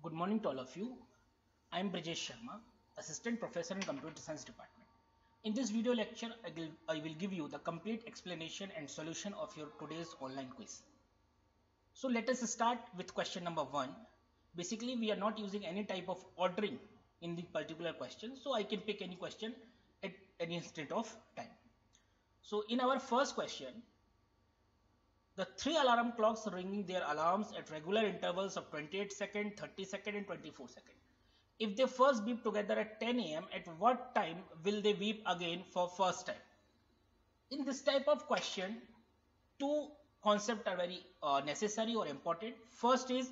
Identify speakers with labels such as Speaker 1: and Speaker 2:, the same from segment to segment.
Speaker 1: Good morning to all of you. I am Brijesh Sharma, Assistant Professor in Computer Science Department. In this video lecture, I will give you the complete explanation and solution of your today's online quiz. So let us start with question number 1. Basically, we are not using any type of ordering in the particular question, so I can pick any question at any instant of time. So in our first question, the 3 alarm clocks ringing their alarms at regular intervals of 28 seconds, 30 seconds and 24 seconds. If they first beep together at 10 am, at what time will they beep again for first time? In this type of question, two concepts are very necessary or important. First is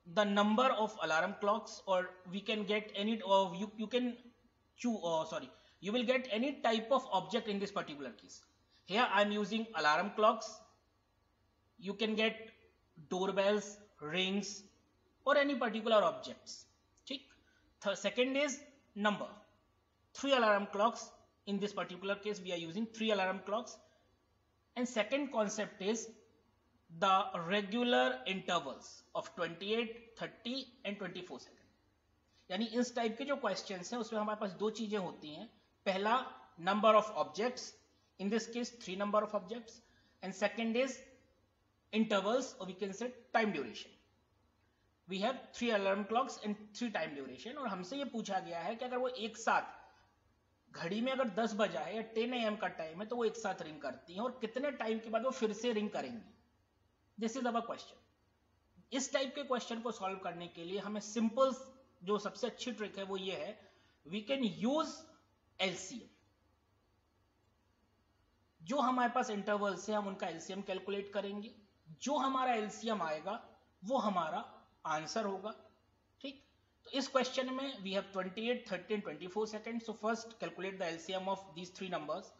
Speaker 1: the number of alarm clocks, or we can get any, or you can choose, you will get any type of object in this particular case. Here I am using alarm clocks. You can get doorbells, rings or any particular objects. Second is number. 3 alarm clocks. In this particular case we are using 3 alarm clocks. And second concept is the regular intervals of 28, 30 and 24 second. यानी इस type के जो questions हैं उसमें हमारे पास दो चीजें होती हैं. पहला number of objects, in this case 3 number of objects, and second is intervals, or we can say time duration. We have 3 alarm clocks and 3 time duration. और हमसे ये पूछा गया है कि अगर वो एक साथ घड़ी में अगर 10 बजा है या 10 AM का टाइम है तो वो एक साथ रिंग करती हैं और कितने टाइम के बाद वो फिर से रिंग करेंगी. This is our question. इस टाइप के क्वेश्चन को सॉल्व करने के लिए हमें सिंपल जो सबसे अच्छी ट्रिक है वो ये है, वी कैन यूज एलसीएम. जो हमारे पास इंटरवल्स है हम उनका एलसीएम कैलकुलेट करेंगे. जो हमारा एलसीएम आएगा वो हमारा आंसर होगा. ठीक, तो इस क्वेश्चन में we have 28, 30 and 24 seconds. So first calculate the LCM of these three numbers.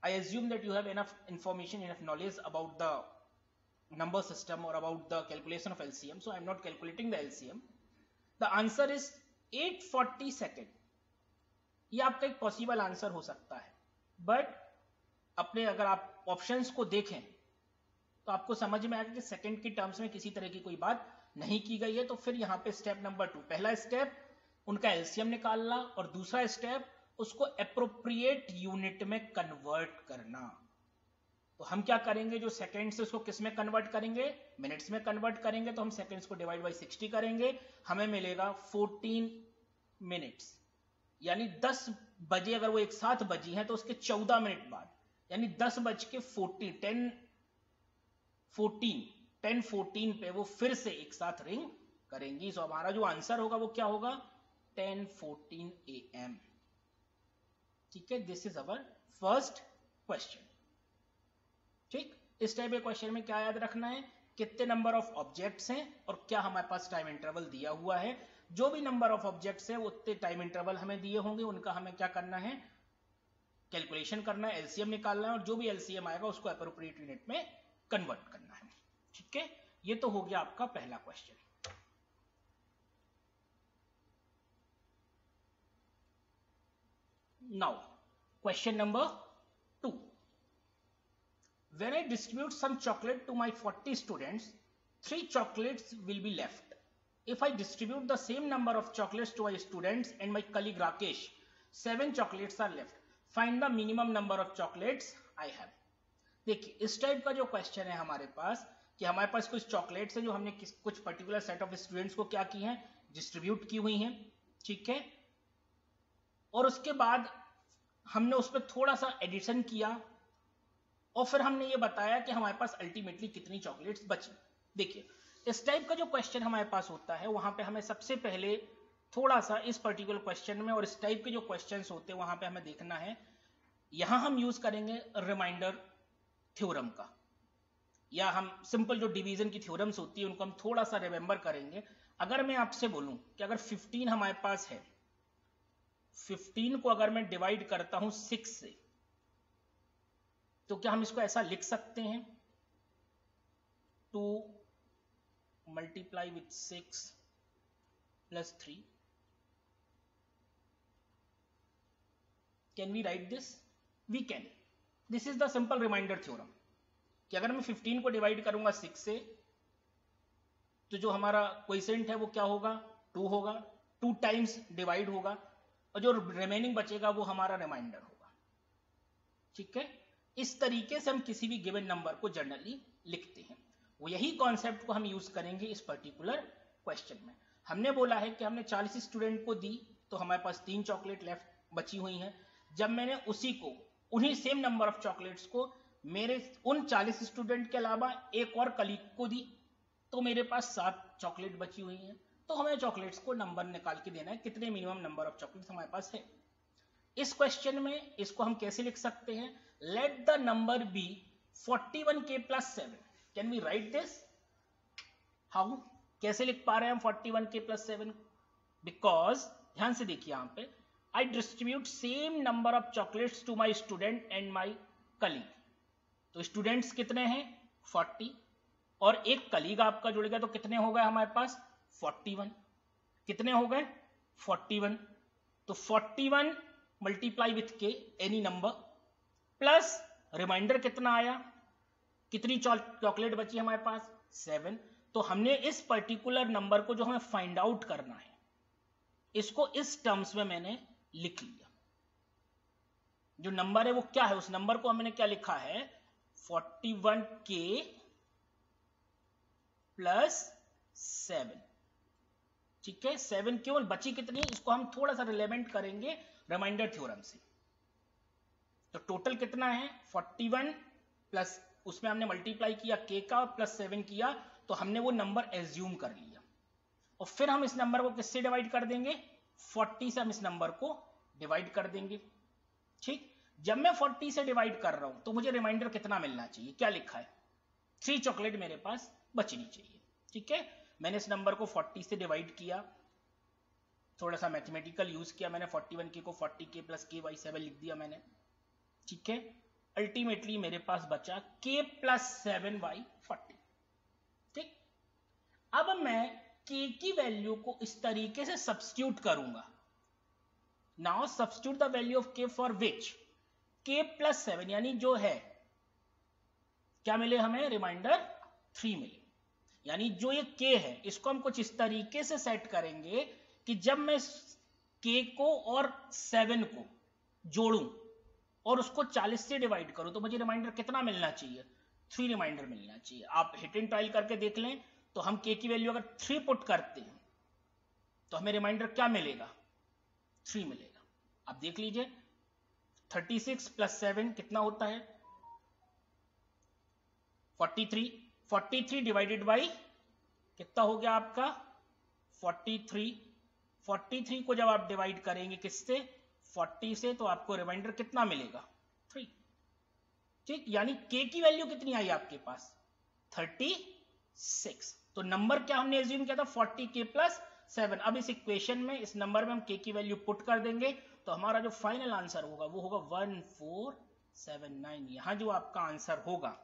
Speaker 1: I assume that you have enough information, enough knowledge about the number system or about the calculation of LCM. So I am not calculating the LCM. The answer is 840 seconds. ये आपका एक possible answer हो सकता है, but अपने अगर आप options को देखें तो आपको समझ में आएगा कि सेकंड की टर्म्स में किसी तरह की कोई बात नहीं की गई है. तो फिर यहाँ पे स्टेप नंबर 2, पहला स्टेप उनका एलसीएम निकालना और दूसरा स्टेप उसको एप्रोप्रिएट यूनिट में कन्वर्ट करना. तो हम क्या करेंगे, जो सेकंड से उसको किस में कन्वर्ट करेंगे, मिनट्स में कन्वर्ट करेंगे. तो हम सेकंड्स को डिवाइड बाई 60 करेंगे, हमें मिलेगा 14 मिनट्स. यानी 10 बजे अगर वो एक साथ बजी हैं तो उसके 14 मिनट बाद, यानी 10 बज के 10:14 पे वो फिर से एक साथ रिंग करेंगी. सो हमारा जो आंसर होगा वो क्या होगा, 10:14 AM. ठीक है, this is our first question. ठीक, इस टाइप के क्वेश्चन में क्या याद रखना है, कितने नंबर ऑफ ऑब्जेक्ट्स हैं और क्या हमारे पास टाइम इंटरवल दिया हुआ है. जो भी नंबर ऑफ ऑब्जेक्ट्स है उतने टाइम इंटरवल हमें दिए होंगे, उनका हमें क्या करना है, कैलकुलेशन करना है, एलसीएम निकालना है और जो भी एलसीएम आएगा उसको एप्रोप्रिएट यूनिट में कन्वर्ट करना है. ठीक है, ये तो हो गया आपका पहला question. Now question number 2. When I distribute some chocolate to my 40 students, 3 chocolates will be left. If I distribute the same number of chocolates to my students and my colleague Rakesh, 7 chocolates are left. Find the minimum number of chocolates I have. देखिए, इस type का जो question है हमारे पास कि हमारे पास कुछ chocolates हैं जो हमने कुछ पर्टिकुलर सेट ऑफ स्टूडेंट्स को क्या की हैं, डिस्ट्रीब्यूट की हुई हैं. ठीक है, और उसके बाद हमने उस पर थोड़ा सा एडिशन किया और फिर हमने ये बताया कि हमारे पास अल्टीमेटली कितनी चॉकलेट्स बची. देखिए, इस टाइप का जो क्वेश्चन हमारे पास होता है वहां पे हमें सबसे पहले थोड़ा सा इस पर्टिकुलर क्वेश्चन में और इस टाइप के जो क्वेश्चंस होते हैं वहां पे हमें देखना है, यहां हम यूज करेंगे रिमाइंडर थ्योरम का, या हम सिंपल जो डिवीजन की थ्योरम्स होती है उनको हम थोड़ा सा रिमेंबर करेंगे. अगर मैं आपसे बोलूं कि अगर 15 हमारे पास है, 15 को अगर मैं डिवाइड करता हूं 6 से, तो क्या हम इसको ऐसा लिख सकते हैं, 2 multiply with 6 plus 3. Can we write this? We can. This is the simple remainder theorem कि अगर मैं 15 को डिवाइड करूंगा 6 से तो जो हमारा क्वोशिएंट है वो क्या होगा, 2 होगा, 2 टाइम्स डिवाइड होगा, और जो रिमेनिंग बचेगा वो हमारा रिमाइंडर होगा। ठीक है, इस तरीके से हम किसी भी गिवन नंबर को जनरली लिखते हैं। वो यही कॉन्सेप्ट को हम यूज करेंगे इस पर्टिकुलर क्वेश्चन में। हमने बोला है कि हमने 40 स्टूडेंट को दी तो हमारे पास 3 चॉकलेट लेफ्ट बची हुई हैं। जब मैंने उसी को, उन्हीं सेम नंबर ऑफ चॉकलेट्स को मेरे उन 40 स्टूडेंट के अलावा एक और कलीग को दी तो मेरे पास 7 चॉकलेट बची हुई हैं। तो हमें चॉकलेट्स को नंबर निकाल के देना है, कितने मिनिमम नंबर ऑफ चॉकलेट्स हमारे पास है। इस क्वेश्चन में इसको हम कैसे लिख सकते हैं, let the number be 41k + 7। Can we write this? How, कैसे लिख पा रहे हैं हम 41k + 7? बिकॉज ध्यान से देखिए यहां पे, I distribute same number of chocolates to my student and my colleague. तो स्टूडेंट्स कितने हैं 40, और एक कलीग आपका जुड़ गया तो कितने हो गए हमारे पास 41। कितने हो गए 41। तो 41 मल्टीप्लाई विथ के एनी नंबर प्लस रिमाइंडर कितना आया, कितनी चॉकलेट बची हमारे पास 7। तो हमने इस पर्टिकुलर नंबर को जो हमें फाइंड आउट करना है इसको इस टर्म्स में मैंने लिख लिया। जो नंबर है वो क्या है, उस नंबर को हमने क्या लिखा है 41k + 7। ठीक है, 7 केवल बची कितनी, इसको हम थोड़ा सा रिलेवेंट करेंगे रिमाइंडर थ्योरम से। तो टोटल कितना है 41 प्लस उसमें हमने मल्टीप्लाई किया k का प्लस 7 किया, तो हमने वो नंबर एज्यूम कर लिया। और फिर हम इस नंबर को किससे डिवाइड कर देंगे 40 से हम इस नंबर को डिवाइड कर देंगे। ठीक, जब मैं 40 से डिवाइड कर रहा हूं तो मुझे रिमाइंडर कितना मिलना चाहिए, क्या लिखा है 3 चॉकलेट मेरे पास बचनी चाहिए। ठीक है, मैंने इस नंबर को 40 से डिवाइड किया, थोड़ा सा मैथमेटिकल यूज किया मैंने, 41k को 40k + k/7 लिख दिया मैंने। ठीक है, अल्टीमेटली मेरे पास बचा k + 7/40। ठीक, अब मैं k की वैल्यू को इस तरीके से सब्स्टिट्यूट करूंगा। Now substitute the value of k for which k + 7, यानी जो है क्या मिले हमें रिमाइंडर 3 मिले। यानी जो ये k है इसको हम कुछ इस तरीके से सेट करेंगे कि जब मैं k को और 7 को जोड़ूं और उसको 40 से डिवाइड करूं तो मुझे रिमाइंडर कितना मिलना चाहिए 3 रिमाइंडर मिलना चाहिए। आप हिट एंड ट्रायल करके देख लें तो हम k की वैल्यू अगर 3 पुट करते हैं तो हमें रिमाइंडर क्या मिलेगा 3 मिलेगा। आप देख लीजिए 36 + 7 कितना होता है 43। 43 डिवाइडेड बाई कितना हो गया आपका 43। 43 को जब आप डिवाइड करेंगे किससे 40 से तो आपको रिमाइंडर कितना मिलेगा 3। ठीक, यानी k की वैल्यू कितनी आई आपके पास 36। तो नंबर क्या हमने एज्यूम किया था 40k + 7। अब इस इक्वेशन में इस नंबर में हम k की वैल्यू पुट कर देंगे तो हमारा जो फाइनल आंसर होगा वो होगा 1479। यहां जो आपका आंसर होगा,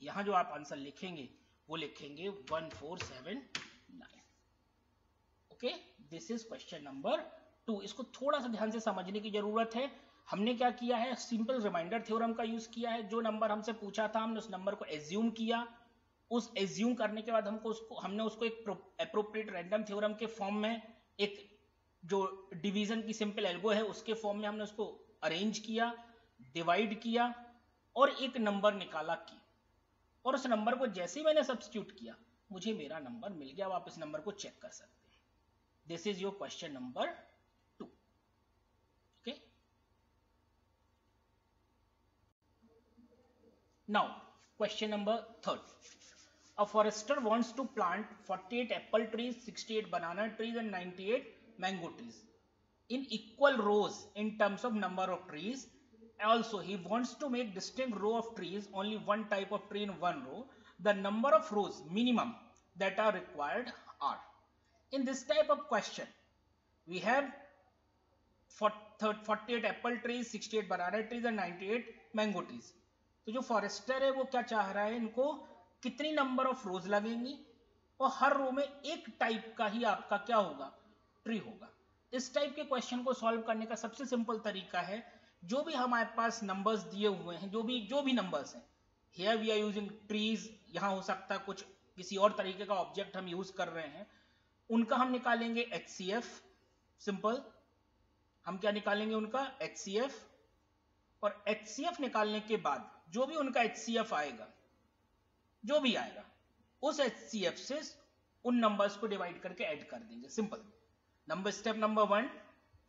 Speaker 1: यहां जो आप आंसर लिखेंगे वो लिखेंगे 1479। Okay, this is question number 2। इसको थोड़ा सा ध्यान से समझने की जरूरत है। हमने क्या किया है सिंपल रिमाइंडर थ्योरम का यूज किया है। जो नंबर हमसे पूछा था हमने उस नंबर को एज्यूम किया, उस एज्यूम करने के बाद हमने उसको एक एप्रोप्रिएट रैंडम थ्योरम के फॉर्म में, एक जो डिवीजन की सिंपल एल्गो है उसके फॉर्म में हमने उसको अरेंज किया, डिवाइड किया और एक नंबर निकाला की, और उस नंबर को जैसे ही मैंने सब्स्टिट्यूट किया मुझे मेरा नंबर मिल गया। आप इस नंबर को चेक कर सकते हैं। This is your question number 2। Okay, now question number 3। A forester wants to plant 48 apple trees, 68 banana trees and 98 mango trees in equal rows in terms of number of trees. Also, he wants to make distinct row of trees, only one type of tree in one row. The number of rows minimum that are required are. In this type of question, we have 48 apple trees, 68 banana trees and 98 mango trees. तो जो forester है वो क्या चाह रहा है, इनको कितनी नंबर ऑफ रोज लगेंगी और हर रो में एक टाइप का ही आपका क्या होगा ट्री होगा। इस टाइप के क्वेश्चन को सॉल्व करने का सबसे सिंपल तरीका है, जो भी हमारे पास नंबर्स दिए हुए हैं, जो भी नंबर्स हैं, here we are using trees, यहाँ हो सकता है कुछ किसी और तरीके का ऑब्जेक्ट हम यूज कर रहे हैं, उनका हम निकालेंगे HCF। सिंपल, हम क्या निकालेंगे उनका HCF, और HCF निकालने के बाद जो भी उनका HCF आएगा, जो भी आएगा, उस HCF से उन नंबर्स को डिवाइड करके ऐड कर देंगे। Simple. Step number 1,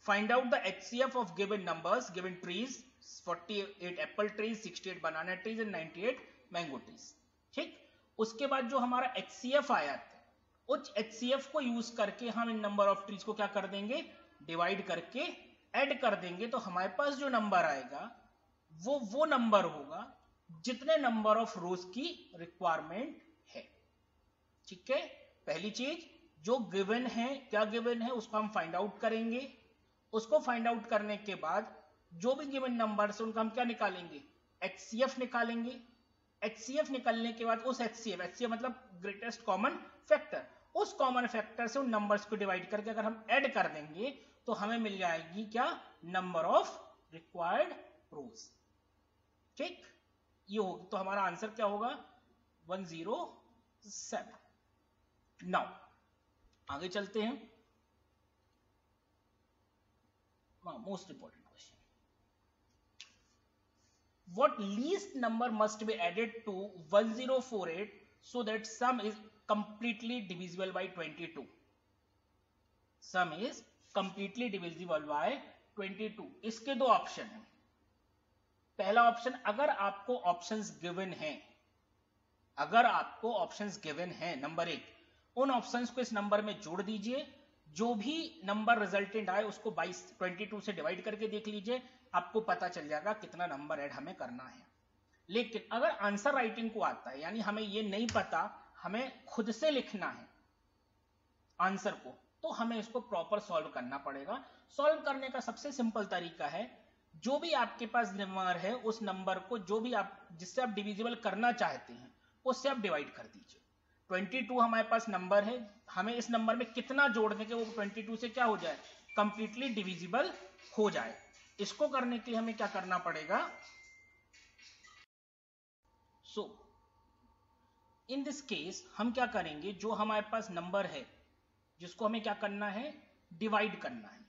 Speaker 1: find out the HCF of given numbers, given trees, 48 Apple trees, 68 banana trees and 98 mango trees. ठीक, उसके बाद जो हमारा HCF आया था, उस HCF को यूज करके हम इन नंबर ऑफ ट्रीज को क्या कर देंगे, डिवाइड करके ऐड कर देंगे। तो हमारे पास जो नंबर आएगा वो नंबर होगा जितने नंबर ऑफ रोज की रिक्वायरमेंट है। ठीक है, पहली चीज जो गिवन है, क्या गिवन है उसको हम फाइंड आउट करेंगे। उसको फाइंड आउट करने के बाद जो भी गिवन नंबर है उनका हम क्या निकालेंगे, HCF निकालेंगे। HCF निकालने के बाद उस HCF मतलब ग्रेटेस्ट कॉमन फैक्टर, उस कॉमन फैक्टर से उन नंबर्स को डिवाइड करके अगर हम ऐड कर देंगे तो हमें मिल जाएगी क्या, नंबर ऑफ रिक्वायर्ड रोज। ठीक, ये होगी, तो हमारा आंसर क्या होगा, 107। नाउ आगे चलते हैं, most important question, what least number must be added to 1048 so that sum is completely divisible by 22? sum is completely divisible by 22। इसके दो ऑप्शन हैं। पहला ऑप्शन, अगर आपको ऑप्शंस गिवन हैं, अगर आपको ऑप्शंस गिवन हैं, नंबर 1, उन ऑप्शंस को इस नंबर में जोड़ दीजिए, जो भी नंबर रिजल्टेंट आए उसको 22 से डिवाइड करके देख लीजिए, आपको पता चल जाएगा कितना नंबर ऐड हमें करना है। लेकिन अगर आंसर राइटिंग को आता है, यानी हमें ये नहीं पता, हमें खुद से लिखना है आंसर को, तो हमें इसको प्रॉपर सॉल्व करना पड़ेगा। सॉल्व करने का सबसे सिंपल तरीका है, जो भी आपके पास नंबर है उस नंबर को जो भी आप जिससे आप डिविजिबल करना चाहते हैं उससे आप डिवाइड कर दीजिए। 22 हमारे पास नंबर है, हमें इस नंबर में कितना जोड़ दें कि वो 22 से क्या हो जाए, कंप्लीटली डिविजिबल हो जाए। इसको करने के लिए हमें क्या करना पड़ेगा, सो इन दिस केस हम क्या करेंगे, जो हमारे पास नंबर है जिसको हमें क्या करना है, डिवाइड करना है,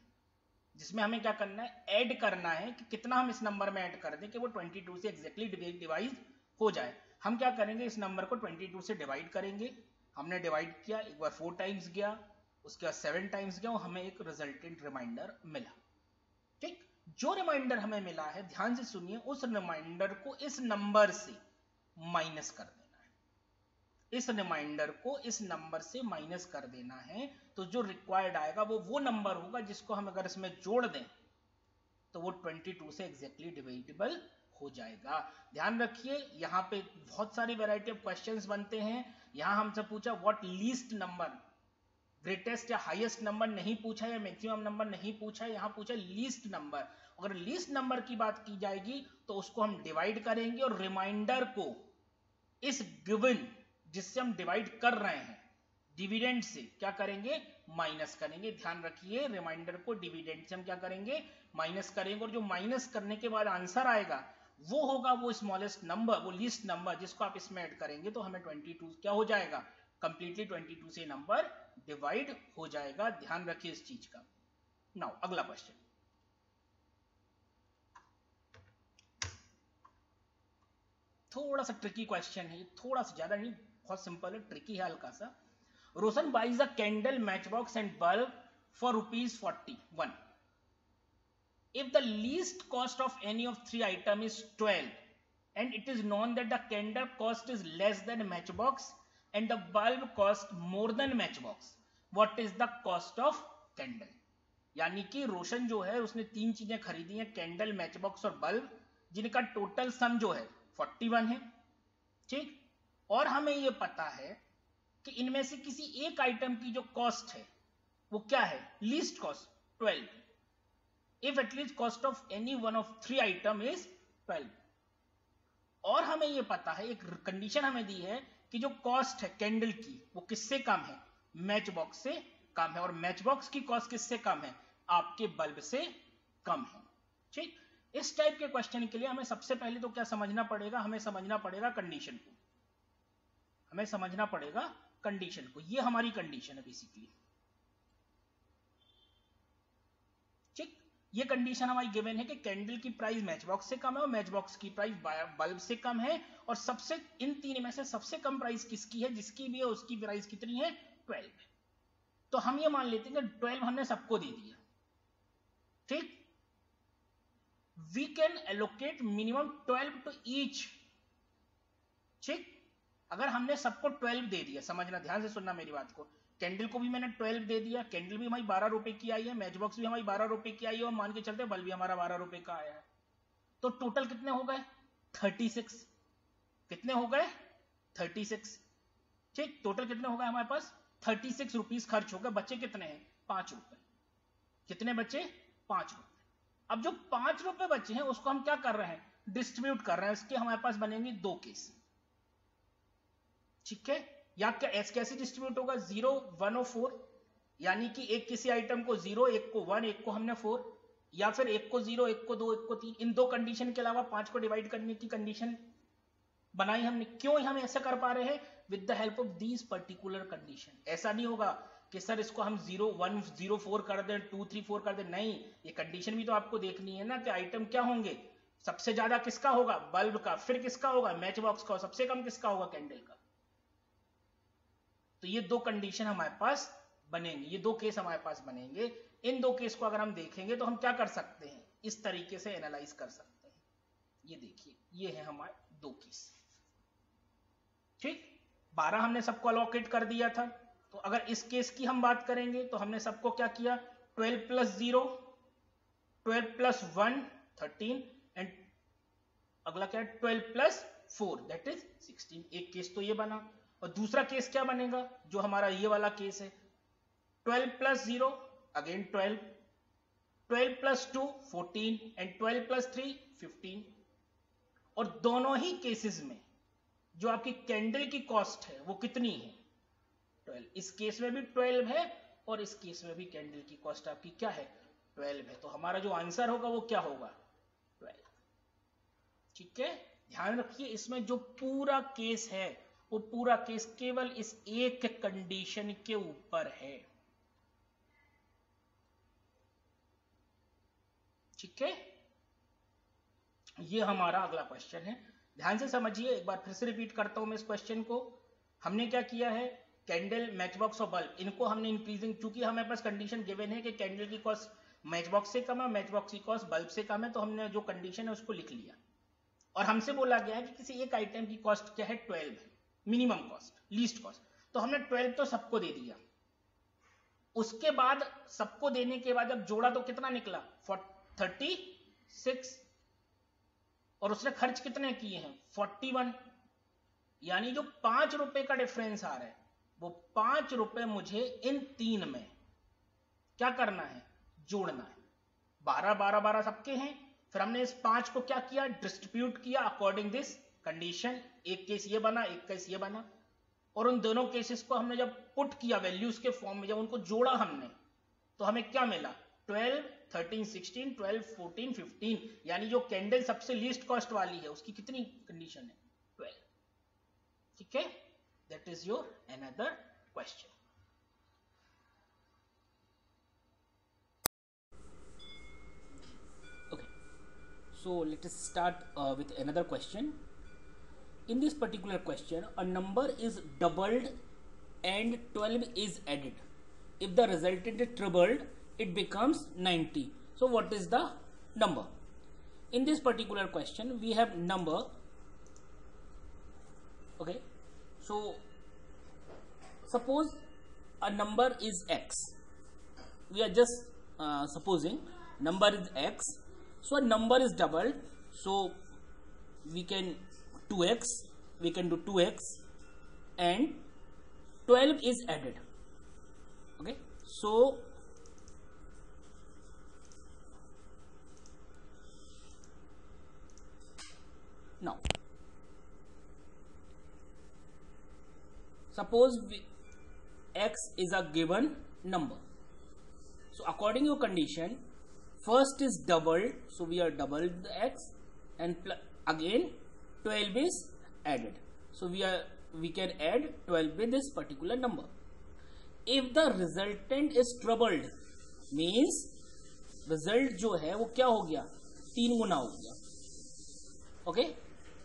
Speaker 1: जिसमें हमें क्या करना है, ऐड करना है कि कितना हम इस नंबर में ऐड कर दें कि वो 22 से एग्जैक्टली डिवाइड हो जाए। हम क्या करेंगे, इस नंबर को 22 से डिवाइड करेंगे। हमने डिवाइड किया, एक बार 4 टाइम्स गया, उसके बाद 7 टाइम्स गया, और हमें एक रिजल्टेंट रिमाइंडर मिला। ठीक, जो रिमाइंडर हमें मिला है, ध्यान से सुनिए, उस रिमाइंडर को इस नंबर से माइनस कर देना है, इस रिमाइंडर को इस नंबर से माइनस कर देना है। तो जो रिक्वायर्ड आएगा वो नंबर होगा जिसको हम अगर इसमें जोड़ दें तो वो 22 से एग्जैक्टली डिवाइडेबल हो जाएगा। ध्यान रखिए, यहाँ पे बहुत सारी वैरायटी ऑफ क्वेश्चंस बनते हैं। यहाँ हमसे पूछा व्हाट लीस्ट नंबर, ग्रेटेस्ट या हाईएस्ट नंबर नहीं पूछा, या मैक्सिमम नंबर नहीं पूछा, यहाँ पूछा लीस्ट नंबर। अगर लीस्ट नंबर की बात की जाएगी तो उसको हम डिवाइड करेंगे और रिमाइंडर को इस गिवन जिससे हम डिवाइड कर रहे हैं डिविडेंड से क्या करेंगे, माइनस करेंगे। ध्यान रखिए, रिमाइंडर को डिविडेंड से हम क्या करेंगे, माइनस करेंगे, और जो माइनस करने के बाद आंसर आएगा वो होगा वो स्मॉलेस्ट नंबर, वो लीस्ट नंबर जिसको आप इसमें ऐड करेंगे तो हमें 22 क्या हो जाएगा, कंप्लीटली 22 से नंबर डिवाइड हो जाएगा। ध्यान रखिए इस चीज का। नाउ अगला क्वेश्चन, थोड़ा सा ट्रिकी क्वेश्चन है, थोड़ा सा ज्यादा नहीं, बहुत सिंपल है, ट्रिकी है हल्का सा। रोशन buys a candle, matchbox and bulb for ₹41. If the least cost of any of 3 items is 12 and it is known that the candle cost is less than matchbox and the bulb cost more than matchbox, what is the cost of candle? यानी कि रोशन जो है उसने 3 चीजें खरीदी हैं, candle, Matchbox और bulb, जिनका टोटल सम जो है 41 है। ठीक, और हमें यह पता है कि इनमें से किसी एक आइटम की जो कॉस्ट है वो क्या है, least cost 12, if at least cost of any one of 3 item is 12। और हमें ये पता है, एक कंडीशन हमें दी है कि जो कॉस्ट है कैंडल की वो किससे कम है, मैच बॉक्स से कम है, और मैच बॉक्स की कॉस्ट किससे कम है, आपके बल्ब से कम है। ठीक, इस टाइप के क्वेश्चन के लिए हमें सबसे पहले तो क्या समझना पड़ेगा, हमें समझना पड़ेगा कंडीशन को, हमें समझना पड़ेगा कंडीशन को। ये हमारी कंडीशन है बेसिकली, ठीक। ये कंडीशन हमारी गिवन है कि कैंडल की प्राइस मैच बॉक्स से कम है और मैच बॉक्स की प्राइस बल्ब से कम है, और सबसे इन तीन में से सबसे कम प्राइस किसकी है, जिसकी भी है उसकी प्राइस कितनी है, 12 है। तो हम ये मान लेते हैं कि 12 हमने सबको दे दिया, ठीक। We can allocate minimum 12 to each, ठीक। अगर हमने सबको 12 दे दिया, समझना, ध्यान से सुनना मेरी बात को, कैंडल को भी मैंने 12 दे दिया, कैंडल भी हमारी 12 रुपए की आई है, मैच बॉक्स भी हमारी 12 रुपए की आई है, और मान के चलते बल्ब भी हमारा 12 रुपए का आया है, तो टोटल कितने हो गए, 36। कितने हो गए, 36, ठीक। टोटल कितने हो गए हमारे पास, 36 रुपीज खर्च हो गए, बचे कितने हैं, 5 रुपए। कितने बचे, 5 रुपए। अब जो 5 रुपए बचे हैं उसको हम क्या कर रहे हैं, डिस्ट्रीब्यूट कर रहे हैं। इसके हमारे पास बनेंगे 2 केस, ठीक है। या क्या कैसे डिस्ट्रीब्यूट होगा, 0, 1 और 4, यानी कि एक किसी आइटम को 0, एक को 1, एक को हमने 4, या फिर एक को 0, एक को 2, एक को 3। इन 2 कंडीशन के अलावा 5 को डिवाइड करने की कंडीशन बनाई हमने। क्यों हम ऐसा कर पा रहे हैं, with the help of these particular condition. ऐसा नहीं होगा कि सर इसको हम 0, 1, 0, 4 कर दें, 2, 3, 4 कर दें, नहीं। ये कंडीशन भी तो आपको देखनी है ना कि आइटम क्या होंगे, सबसे ज्यादा किसका होगा, बल्ब का, फिर किसका होगा, मैच बॉक्स का, और सबसे कम किसका होगा, कैंडल का। तो ये 2 कंडीशन हमारे पास बनेंगे, ये 2 केस हमारे पास बनेंगे। इन 2 केस को अगर हम देखेंगे तो हम क्या कर सकते हैं, इस तरीके से एनालाइज कर सकते हैं। ये देखिए, ये है हमारे 2 केस, ठीक। 12 हमने सबको अलॉकेट कर दिया था। तो अगर इस केस की हम बात करेंगे तो हमने सबको क्या किया, 12 प्लस 0, 12 प्लस 1, 13, एंड अगला क्या है, 12 प्लस 4, दैट इज 16। एक केस तो ये बना, और दूसरा केस क्या बनेगा, जो हमारा ये वाला केस है, 12 plus 0, again 12, 12 plus 2, 14, and 12 plus 3, 15। और दोनों ही केसेस में जो आपकी कैंडल की कॉस्ट है वो कितनी है, 12। इस केस में भी 12 है, और इस केस में भी कैंडल की कॉस्ट आपकी क्या है, 12 है। तो हमारा जो आंसर होगा वो क्या होगा, 12, ठीक है। ध्यान रखिए, इसमें जो पूरा केस है वो पूरा केस केवल इस एक कंडीशन के ऊपर है, ठीक है। ये हमारा अगला क्वेश्चन है, ध्यान से समझिए। एक बार फिर से रिपीट करता हूं मैं इस क्वेश्चन को। हमने क्या किया है, कैंडल, मैच बॉक्स और बल्ब, इनको हमने इंक्रीजिंग, चूंकि हमारे पास कंडीशन गिवन है कि कैंडल की कॉस्ट मैच बॉक्स से कम है, मैच बॉक्स की कॉस्ट बल्ब से कम है, तो हमने जो कंडीशन है उसको लिख लिया। और हमसे बोला गया है कि किसी एक आइटम की कॉस्ट क्या है, 12 है, मिनिमम कॉस्ट, लीस्ट कॉस्ट। तो हमने 12 तो सबको दे दिया। उसके बाद सबको देने के बाद जब जोड़ा तो कितना निकला, 36, और उसने खर्च कितने किए हैं, 41। यानी जो 5 रुपए का डिफरेंस आ रहा है वो 5 रुपए मुझे इन 3 में क्या करना है, जोड़ना है। 12, 12, 12 सबके हैं। फिर हमने इस 5 को क्या किया, डिस्ट्रीब्यूट किया अकॉर्डिंग दिस कंडीशन। एक केस ये बना, एक केस ये बना, और उन दोनों केसेस को हमने जब पुट किया वैल्यूज के फॉर्म में, जब उनको जोड़ा हमने, तो हमें क्या मिला, 12, 13, 16, 12, 14, 15। यानी जो कैंडल सबसे लीस्ट कॉस्ट वाली है उसकी कितनी कंडीशन है, 12, ठीक है। That is your another question. Okay, so let us start with another question. In this particular question, a number is doubled and 12 is added. If the resultant is tripled, it becomes 90. So what is the number? In this particular question, we have number. Okay, so suppose a number is x. We are just supposing number is x. So a number is doubled. So we can 2x. We can do 2x, and 12 is added. Okay, so now suppose x is a given number. So according to your condition, first is doubled, so we are doubled the x, and again 12 is added. So we are we can add 12 with this particular number. If the resultant is troubled, means result जो है वो क्या हो गया, 3 गुना हो गया. Okay,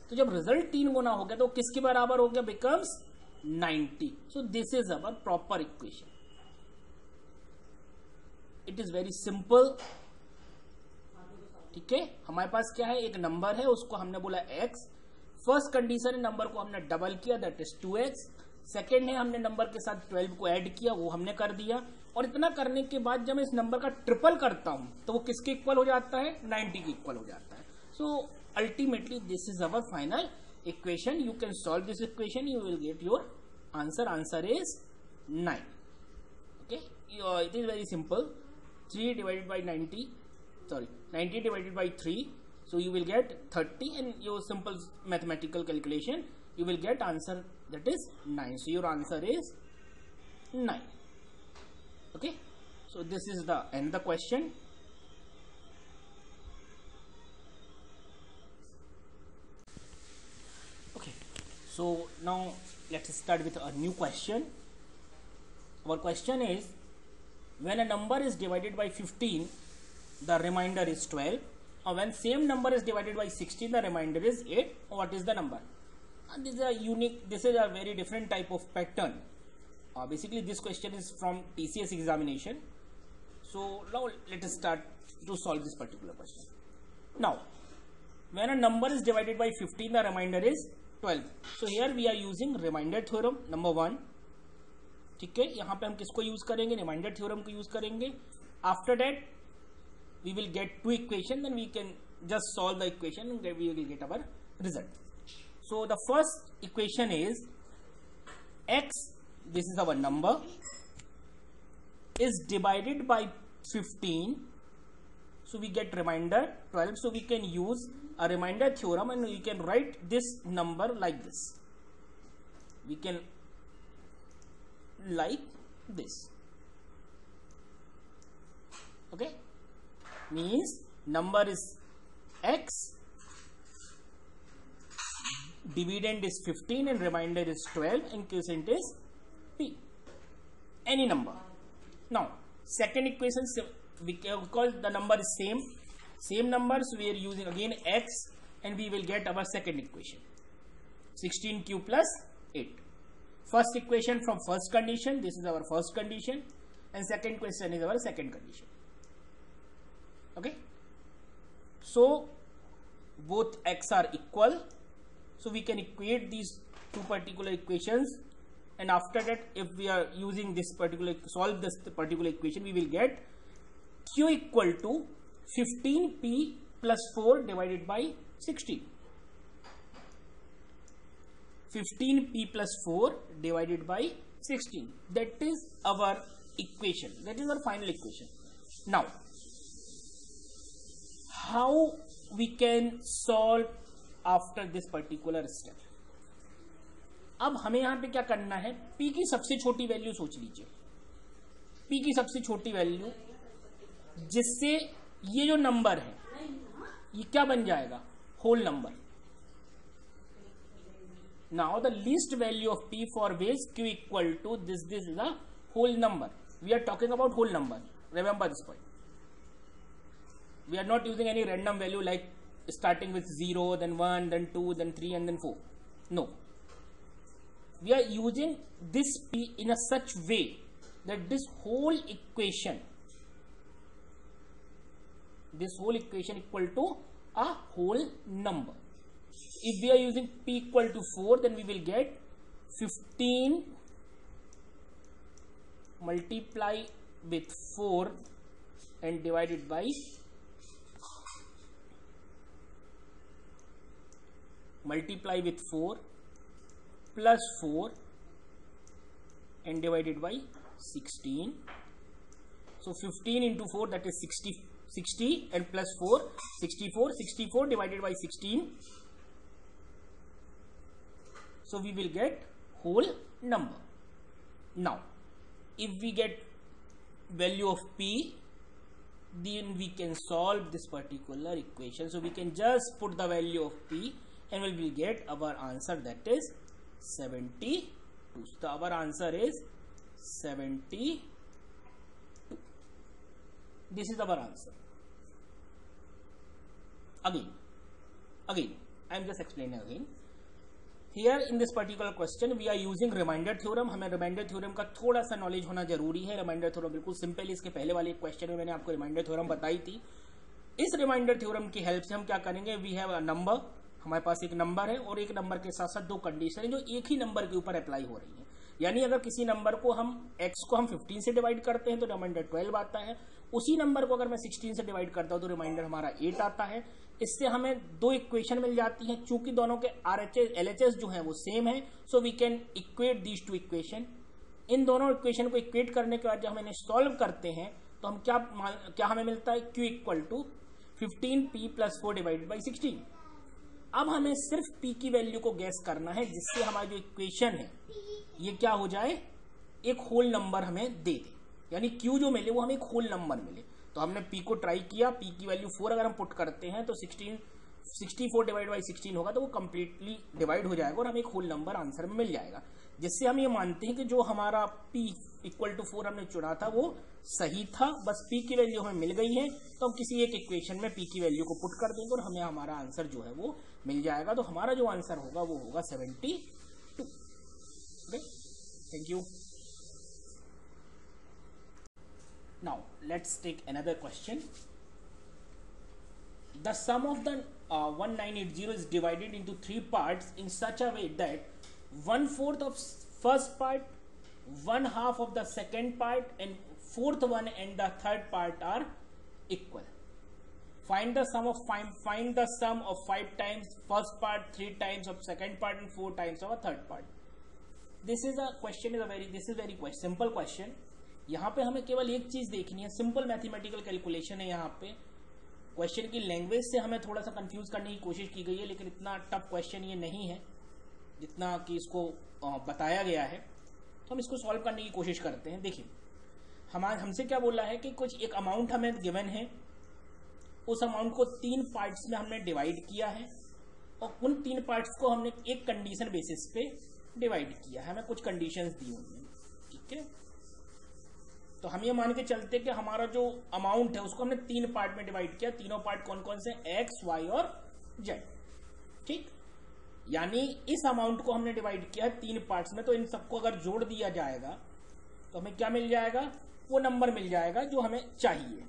Speaker 1: तो जब रिजल्ट 3 गुना हो गया तो किसके बराबर हो गया, becomes 90. So this is our proper equation. It is very simple. ठीक है, हमारे पास क्या है, एक नंबर है, उसको हमने बोला x. फर्स्ट कंडीशन है, नंबर को हमने डबल किया, दैट इज 2x. सेकेंड है, हमने नंबर के साथ 12 को ऐड किया, वो हमने कर दिया. और इतना करने के बाद जब मैं इस नंबर का ट्रिपल करता हूं तो वो किसके इक्वल हो जाता है, 90 के इक्वल हो जाता है. So ultimately this is our final equation. You can solve this equation, you will get your answer. Answer is 9. Okay, it is very simple. 3 divided by 90, sorry, 90 divided by 3, so you will get 30, and your simple mathematical calculation, you will get answer that is 9. So your answer is 9. Okay, so this is the end the question. Okay, so now let's start with a new question. Our question is, when a number is divided by 15, the remainder is 12. Or when same number is divided by 16, the remainder is 8. What is the number? And this is a unique, this is a very different type of pattern. Basically this question is from TCS examination. So now let us start to solve this particular question. Now when a number is divided by 15, the remainder is 12. So here we are using remainder theorem number 1. ठीक है, यहाँ पे हम किसको use करेंगे, remainder theorem को use करेंगे. After that we will get 2 equation, then we can just solve the equation and we will get our result. So the first equation is x, this is our number, is divided by 15, so we get remainder 12. so we can use a remainder theorem and we can write this number like this. We can like this. Okay, means number is x, dividend is 15 and remainder is 12, and quotient is p, any number. Now second equation, because the number is same numbers, we are using again x, and we will get our second equation, 16q plus 8. First equation from first condition, this is our first condition, and second question is our second condition. Okay, so both x are equal, so we can equate these two particular equations, and after that if we are using this particular, solve this particular equation, we will get q equal to 15p plus 4 divided by 16. 15p plus 4 divided by 16. That is our equation. That is our final equation. Now, how we can solve after this particular step? अब हमें यहाँ पे क्या करना है, p की सबसे छोटी वैल्यू सोच लीजिए. p की सबसे छोटी वैल्यू, जिससे ये जो नंबर है ये क्या बन जाएगा, whole number. Now the least value of p for which q equal to this is a whole number. We are talking about whole number. Remember this point. We are not using any random value like starting with 0, then 1, then 2, then 3, and then 4. No. We are using this p in a such way that this whole equation equal to a whole number. If we are using p equal to 4, then we will get 15 multiply with 4 and divided by with 4 plus 4 and divided by 16. So 15 into 4, that is 60 and plus 4, 64 divided by 16. So we will get whole number. Now if we get value of p, then we can solve this particular equation. So we can just put the value of p and we will get our answer, that is 72. So our answer is 72. This is our answer. Again, I am just explaining again. Here in this particular question we are using remainder theorem. हमें remainder theorem का थोड़ा सा knowledge होना जरूरी है. Remainder theorem बिल्कुल simple. इसके पहले वाले क्वेश्चन में मैंने आपको रिमाइंडर थ्योरम बताई थी. इस रिमाइंडर थ्योरम की हेल्प से हम क्या करेंगे, वी हैव अ नंबर, हमारे पास एक नंबर है और एक नंबर के साथ साथ दो कंडीशन है जो एक ही नंबर के ऊपर अप्लाई हो रही है. यानी अगर किसी नंबर को हम x को हम 15 से डिवाइड करते हैं तो रिमाइंडर 12 आता है. उसी नंबर को अगर मैं 16 से डिवाइड करता हूं तो रिमाइंडर हमारा 8 आता है. इससे हमें दो इक्वेशन मिल जाती हैं. चूंकि दोनों के RHS LHS जो है वो सेम है, so we can equate these two equation. इन दोनों इक्वेशन को इक्वेट करने के बाद जब हम इन्हें सॉल्व करते हैं तो हम क्या हमें मिलता है, q equal to 15p + 4 divided by 16. अब हमें सिर्फ p की वैल्यू को गैस करना है जिससे हमारी जो इक्वेशन है ये क्या हो जाए, एक होल नंबर हमें दे दे. यानी q जो मिले वो हमें एक होल नंबर मिले. तो हमने p को ट्राई किया. p की वैल्यू 4 अगर हम पुट करते हैं तो 64 डिवाइड बाई 16 होगा तो वो कंप्लीटली डिवाइड हो जाएगा और हमें एक होल नंबर आंसर में मिल जाएगा. जिससे हम ये मानते हैं कि जो हमारा p इक्वल टू 4 हमने चुना था वो सही था. बस p की वैल्यू हमें मिल गई है तो हम किसी एक इक्वेशन में p की वैल्यू को पुट कर देंगे और हमें हमारा आंसर जो है वो मिल जाएगा. तो हमारा जो आंसर होगा वो होगा 72. Okay, thank you. Now let's take another question. The sum of the 1980 is divided into 3 parts in such a way that 1/4 of first part, 1/2 of the second part, and 4th one and the third part are equal. Find the sum of 5 times first part, 3 times of second part, and 4 times of a third part. This is very simple question. यहाँ पे हमें केवल एक चीज देखनी है, simple mathematical calculation है. यहाँ पे क्वेश्चन की लैंग्वेज से हमें थोड़ा सा कंफ्यूज करने की कोशिश की गई है, लेकिन इतना टफ क्वेश्चन ये नहीं है जितना कि इसको बताया गया है. तो हम इसको सॉल्व करने की कोशिश करते हैं. देखिए हमसे क्या बोला है कि कुछ एक अमाउंट हमें गिवन है, उस अमाउंट को 3 पार्ट्स में हमने डिवाइड किया है और उन 3 पार्ट्स को हमने एक कंडीशन बेसिस पे डिवाइड किया है. हमें कुछ कंडीशंस दी हुई हैं. ठीक है, तो हम ये मान के चलते कि हमारा जो अमाउंट है उसको हमने 3 पार्ट में डिवाइड किया. तीनों पार्ट कौन कौन से, x, y और z. ठीक, यानी इस अमाउंट को हमने डिवाइड किया है 3 पार्ट्स में. तो इन सबको अगर जोड़ दिया जाएगा तो हमें क्या मिल जाएगा, वो नंबर मिल जाएगा जो हमें चाहिए.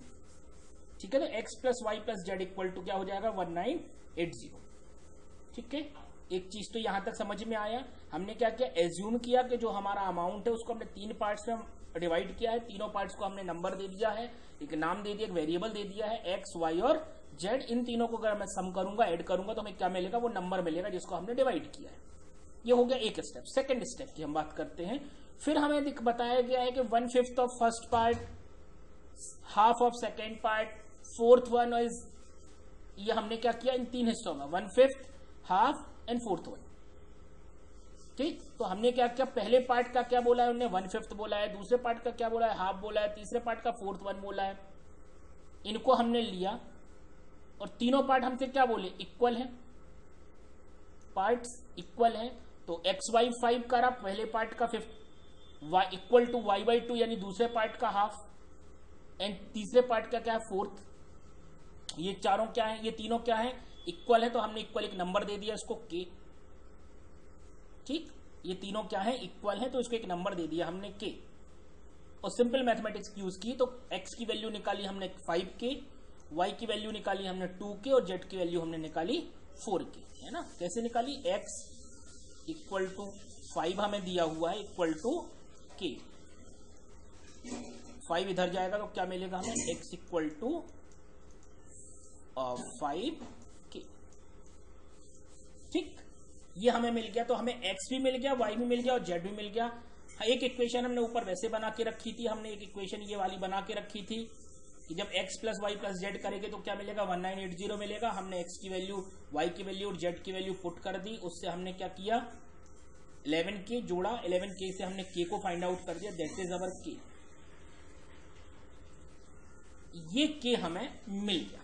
Speaker 1: ठीक है, तो x + y + z equal to क्या हो जाएगा, 1980. ठीक है, एक चीज तो यहां तक समझ में आया. हमने क्या किया, एज्यूम किया कि जो हमारा अमाउंट है उसको हमने 3 पार्ट्स में डिवाइड किया है. तीनों पार्ट्स को हमने नंबर दे दिया है, एक नाम दे दिया, एक वेरिएबल दे दिया है, x, y और z. इन तीनों को अगर मैं सम करूंगा, ऐड करूंगा तो हमें क्या मिलेगा, वो नंबर मिलेगा जिसको हमने डिवाइड किया है. ये हो गया एक स्टेप. सेकंड स्टेप की हम बात करते हैं. फिर हमें बताया गया है कि 1/5 of first part, 1/2 of second part, 4th one is, ये हमने क्या किया इन 3 हिस्सों में, 1/5, 1/2 एंड 4th वन. ठीक, तो हमने क्या किया, पहले पार्ट का क्या बोला है उन्होंने, 1/5 बोला है. दूसरे पार्ट का क्या बोला है, 1/2 बोला है. तीसरे पार्ट का 4th वन बोला है. इनको हमने लिया और तीनों पार्ट हमसे क्या बोले, इक्वल है, पार्ट्स इक्वल है. तो xy 5 करा पहले पार्ट का 5, y इक्वल टू y/2 यानी दूसरे पार्ट का 1/2 एंड तीसरे पार्ट का क्या है, 4th. ये चारों क्या है, ये तीनों क्या है, इक्वल है. तो हमने इक्वल एक नंबर दे दिया इसको k. ठीक, ये तीनों क्या है, इक्वल है, तो इसको एक नंबर दे दिया हमने k. और सिंपल मैथमेटिक्स यूज की तो x की वैल्यू निकाली हमने 5k, y की वैल्यू निकाली हमने 2k और z की वैल्यू हमने निकाली 4k. है ना, कैसे निकाली, x इक्वल टू 5 हमें दिया हुआ है, इक्वल टू k. 5 इधर जाएगा तो क्या मिलेगा हमें, x इक्वल टू 5k. ठीक, ये हमें मिल गया. तो हमें x भी मिल गया, y भी मिल गया और z भी मिल गया. एक इक्वेशन हमने ऊपर वैसे बना के रखी थी, हमने एक इक्वेशन ये वाली बना के रखी थी कि जब x + y + z करेंगे तो क्या मिलेगा, 1980 मिलेगा. हमने x की वैल्यू, y की वैल्यू और z की वैल्यू पुट कर दी. उससे हमने क्या किया, 11k जोड़ा. 11k से हमने k को फाइंड आउट कर दिया, दैट इज अवर k. ये k हमें मिल गया.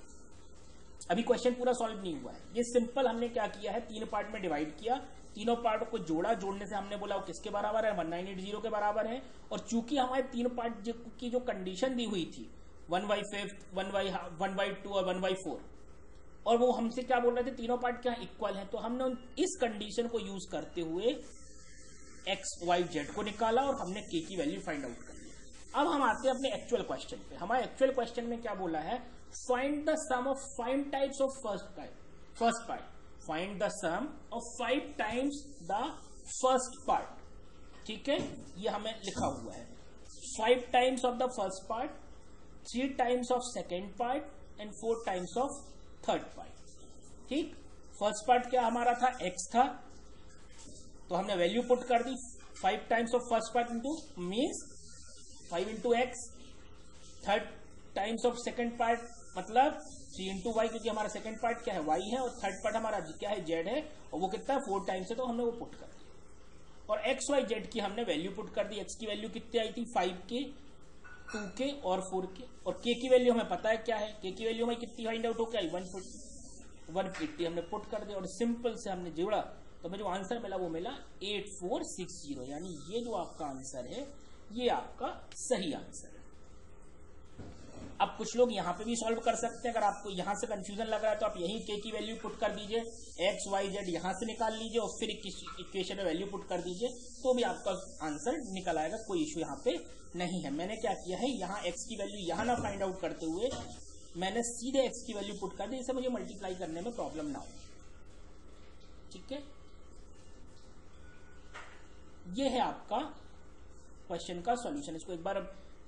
Speaker 1: अभी क्वेश्चन पूरा सॉल्व नहीं हुआ है, ये सिंपल हमने क्या किया है, 3 पार्ट में डिवाइड किया. तीनों पार्ट को जोड़ा, जोड़ने से हमने बोला वो किसके बराबर है, 1980 के बराबर है। और चूंकि हमारे तीन पार्ट की जो कंडीशन दी हुई थी 1/5, 1/2 और 1/4, और वो हमसे क्या बोल रहे थे, तीनों पार्ट क्या इक्वल है, तो हमने इस कंडीशन को यूज करते हुए एक्स वाई जेड को निकाला और हमने के की वैल्यू फाइंड आउट कर लिया। अब हम आते हैं अपने एक्चुअल क्वेश्चन पे। हमारे एक्चुअल क्वेश्चन में क्या बोला है, find the sum of 5 types of first part, find the sum of 5 times the first part. ठीक है, ये हमें लिखा हुआ है 5 times of the first part, 3 times of second part and 4 times of third part. ठीक, फर्स्ट पार्ट क्या हमारा था, एक्स था, तो हमने वैल्यू पुट कर दी 5 times of first part into means 5 into x, third times of second part मतलब 3 into Y, क्योंकि हमारा सेकेंड पार्ट क्या है, वाई है, और थर्ड पार्ट हमारा क्या है, जेड है, और वो कितना है 4 टाइम्स है, तो हमने वो पुट कर दिया। और एक्स वाई जेड की हमने वैल्यू पुट कर दी। एक्स की वैल्यू कितनी आई थी, 5 के, 2 के और 4 के, और के की वैल्यू हमें पता है क्या है, के की वैल्यू हमें कितनी फाइंड आउट हो गई, 150 हमने पुट कर दिया और सिंपल से हमने जोड़ा, तो हमें जो आंसर मिला वो मिला 8460, यानी ये जो आपका आंसर है ये आपका सही आंसर है। अब कुछ लोग यहाँ पे भी सॉल्व कर सकते हैं, अगर आपको यहाँ से कंफ्यूजन लग रहा है तो आप यही के की वैल्यू पुट कर दीजिए, एक्स वाई जेड यहाँ से निकाल लीजिए और फिर इक्वेशन में वैल्यू पुट कर दीजिए, तो भी आपका आंसर निकल आएगा, कोई इश्यू यहाँ पे नहीं है। मैंने क्या किया है, यहाँ एक्स की वैल्यू यहाँ ना फाइंड आउट करते हुए मैंने सीधे एक्स की वैल्यू पुट कर दी, इससे मुझे मल्टीप्लाई करने में प्रॉब्लम ना हो। ठीक है, ये है आपका क्वेश्चन का सॉल्यूशन। इसको एक बार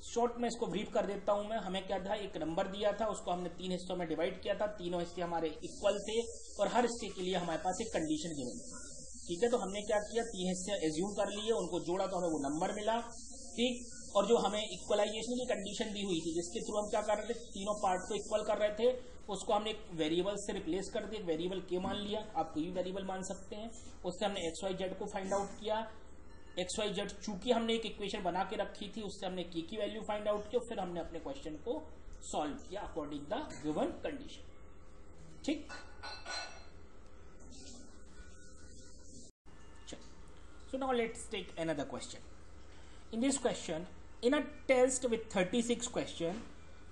Speaker 1: शॉर्ट में इसको ब्रीफ कर देता हूं मैं। हमें क्या था, एक नंबर दिया था, उसको हमने 3 हिस्सों में डिवाइड किया था, तीनों हिस्से हमारे इक्वल थे और हर हिस्से के लिए हमारे पास एक कंडीशन गिवन थी। ठीक है, तो हमने क्या किया, 3 हिस्से एज्यूम कर लिए, उनको जोड़ा तो हमें वो नंबर मिला। ठीक, और जो हमें इक्वलाइजेशन की कंडीशन दी हुई थी जिसके थ्रू हम क्या कर रहे थे, तीनों पार्ट को इक्वल कर रहे थे, उसको हमने एक वेरिएबल से रिप्लेस कर दिया, एक वेरिएबल के मान लिया, आप कोई भी वेरिएबल मान सकते हैं। उससे हमने एक्स वाई जेड को फाइंड आउट किया। एक्स वाई जेड चूंकि हमने एक इक्वेशन बना के रखी थी, उससे हमने के की वैल्यू फाइंड आउट की, फिर हमने अपने क्वेश्चन को सॉल्व किया अकॉर्डिंग द गिवन कंडीशन। ठीक, so now let's take another question. In this question, in a test with 36 questions,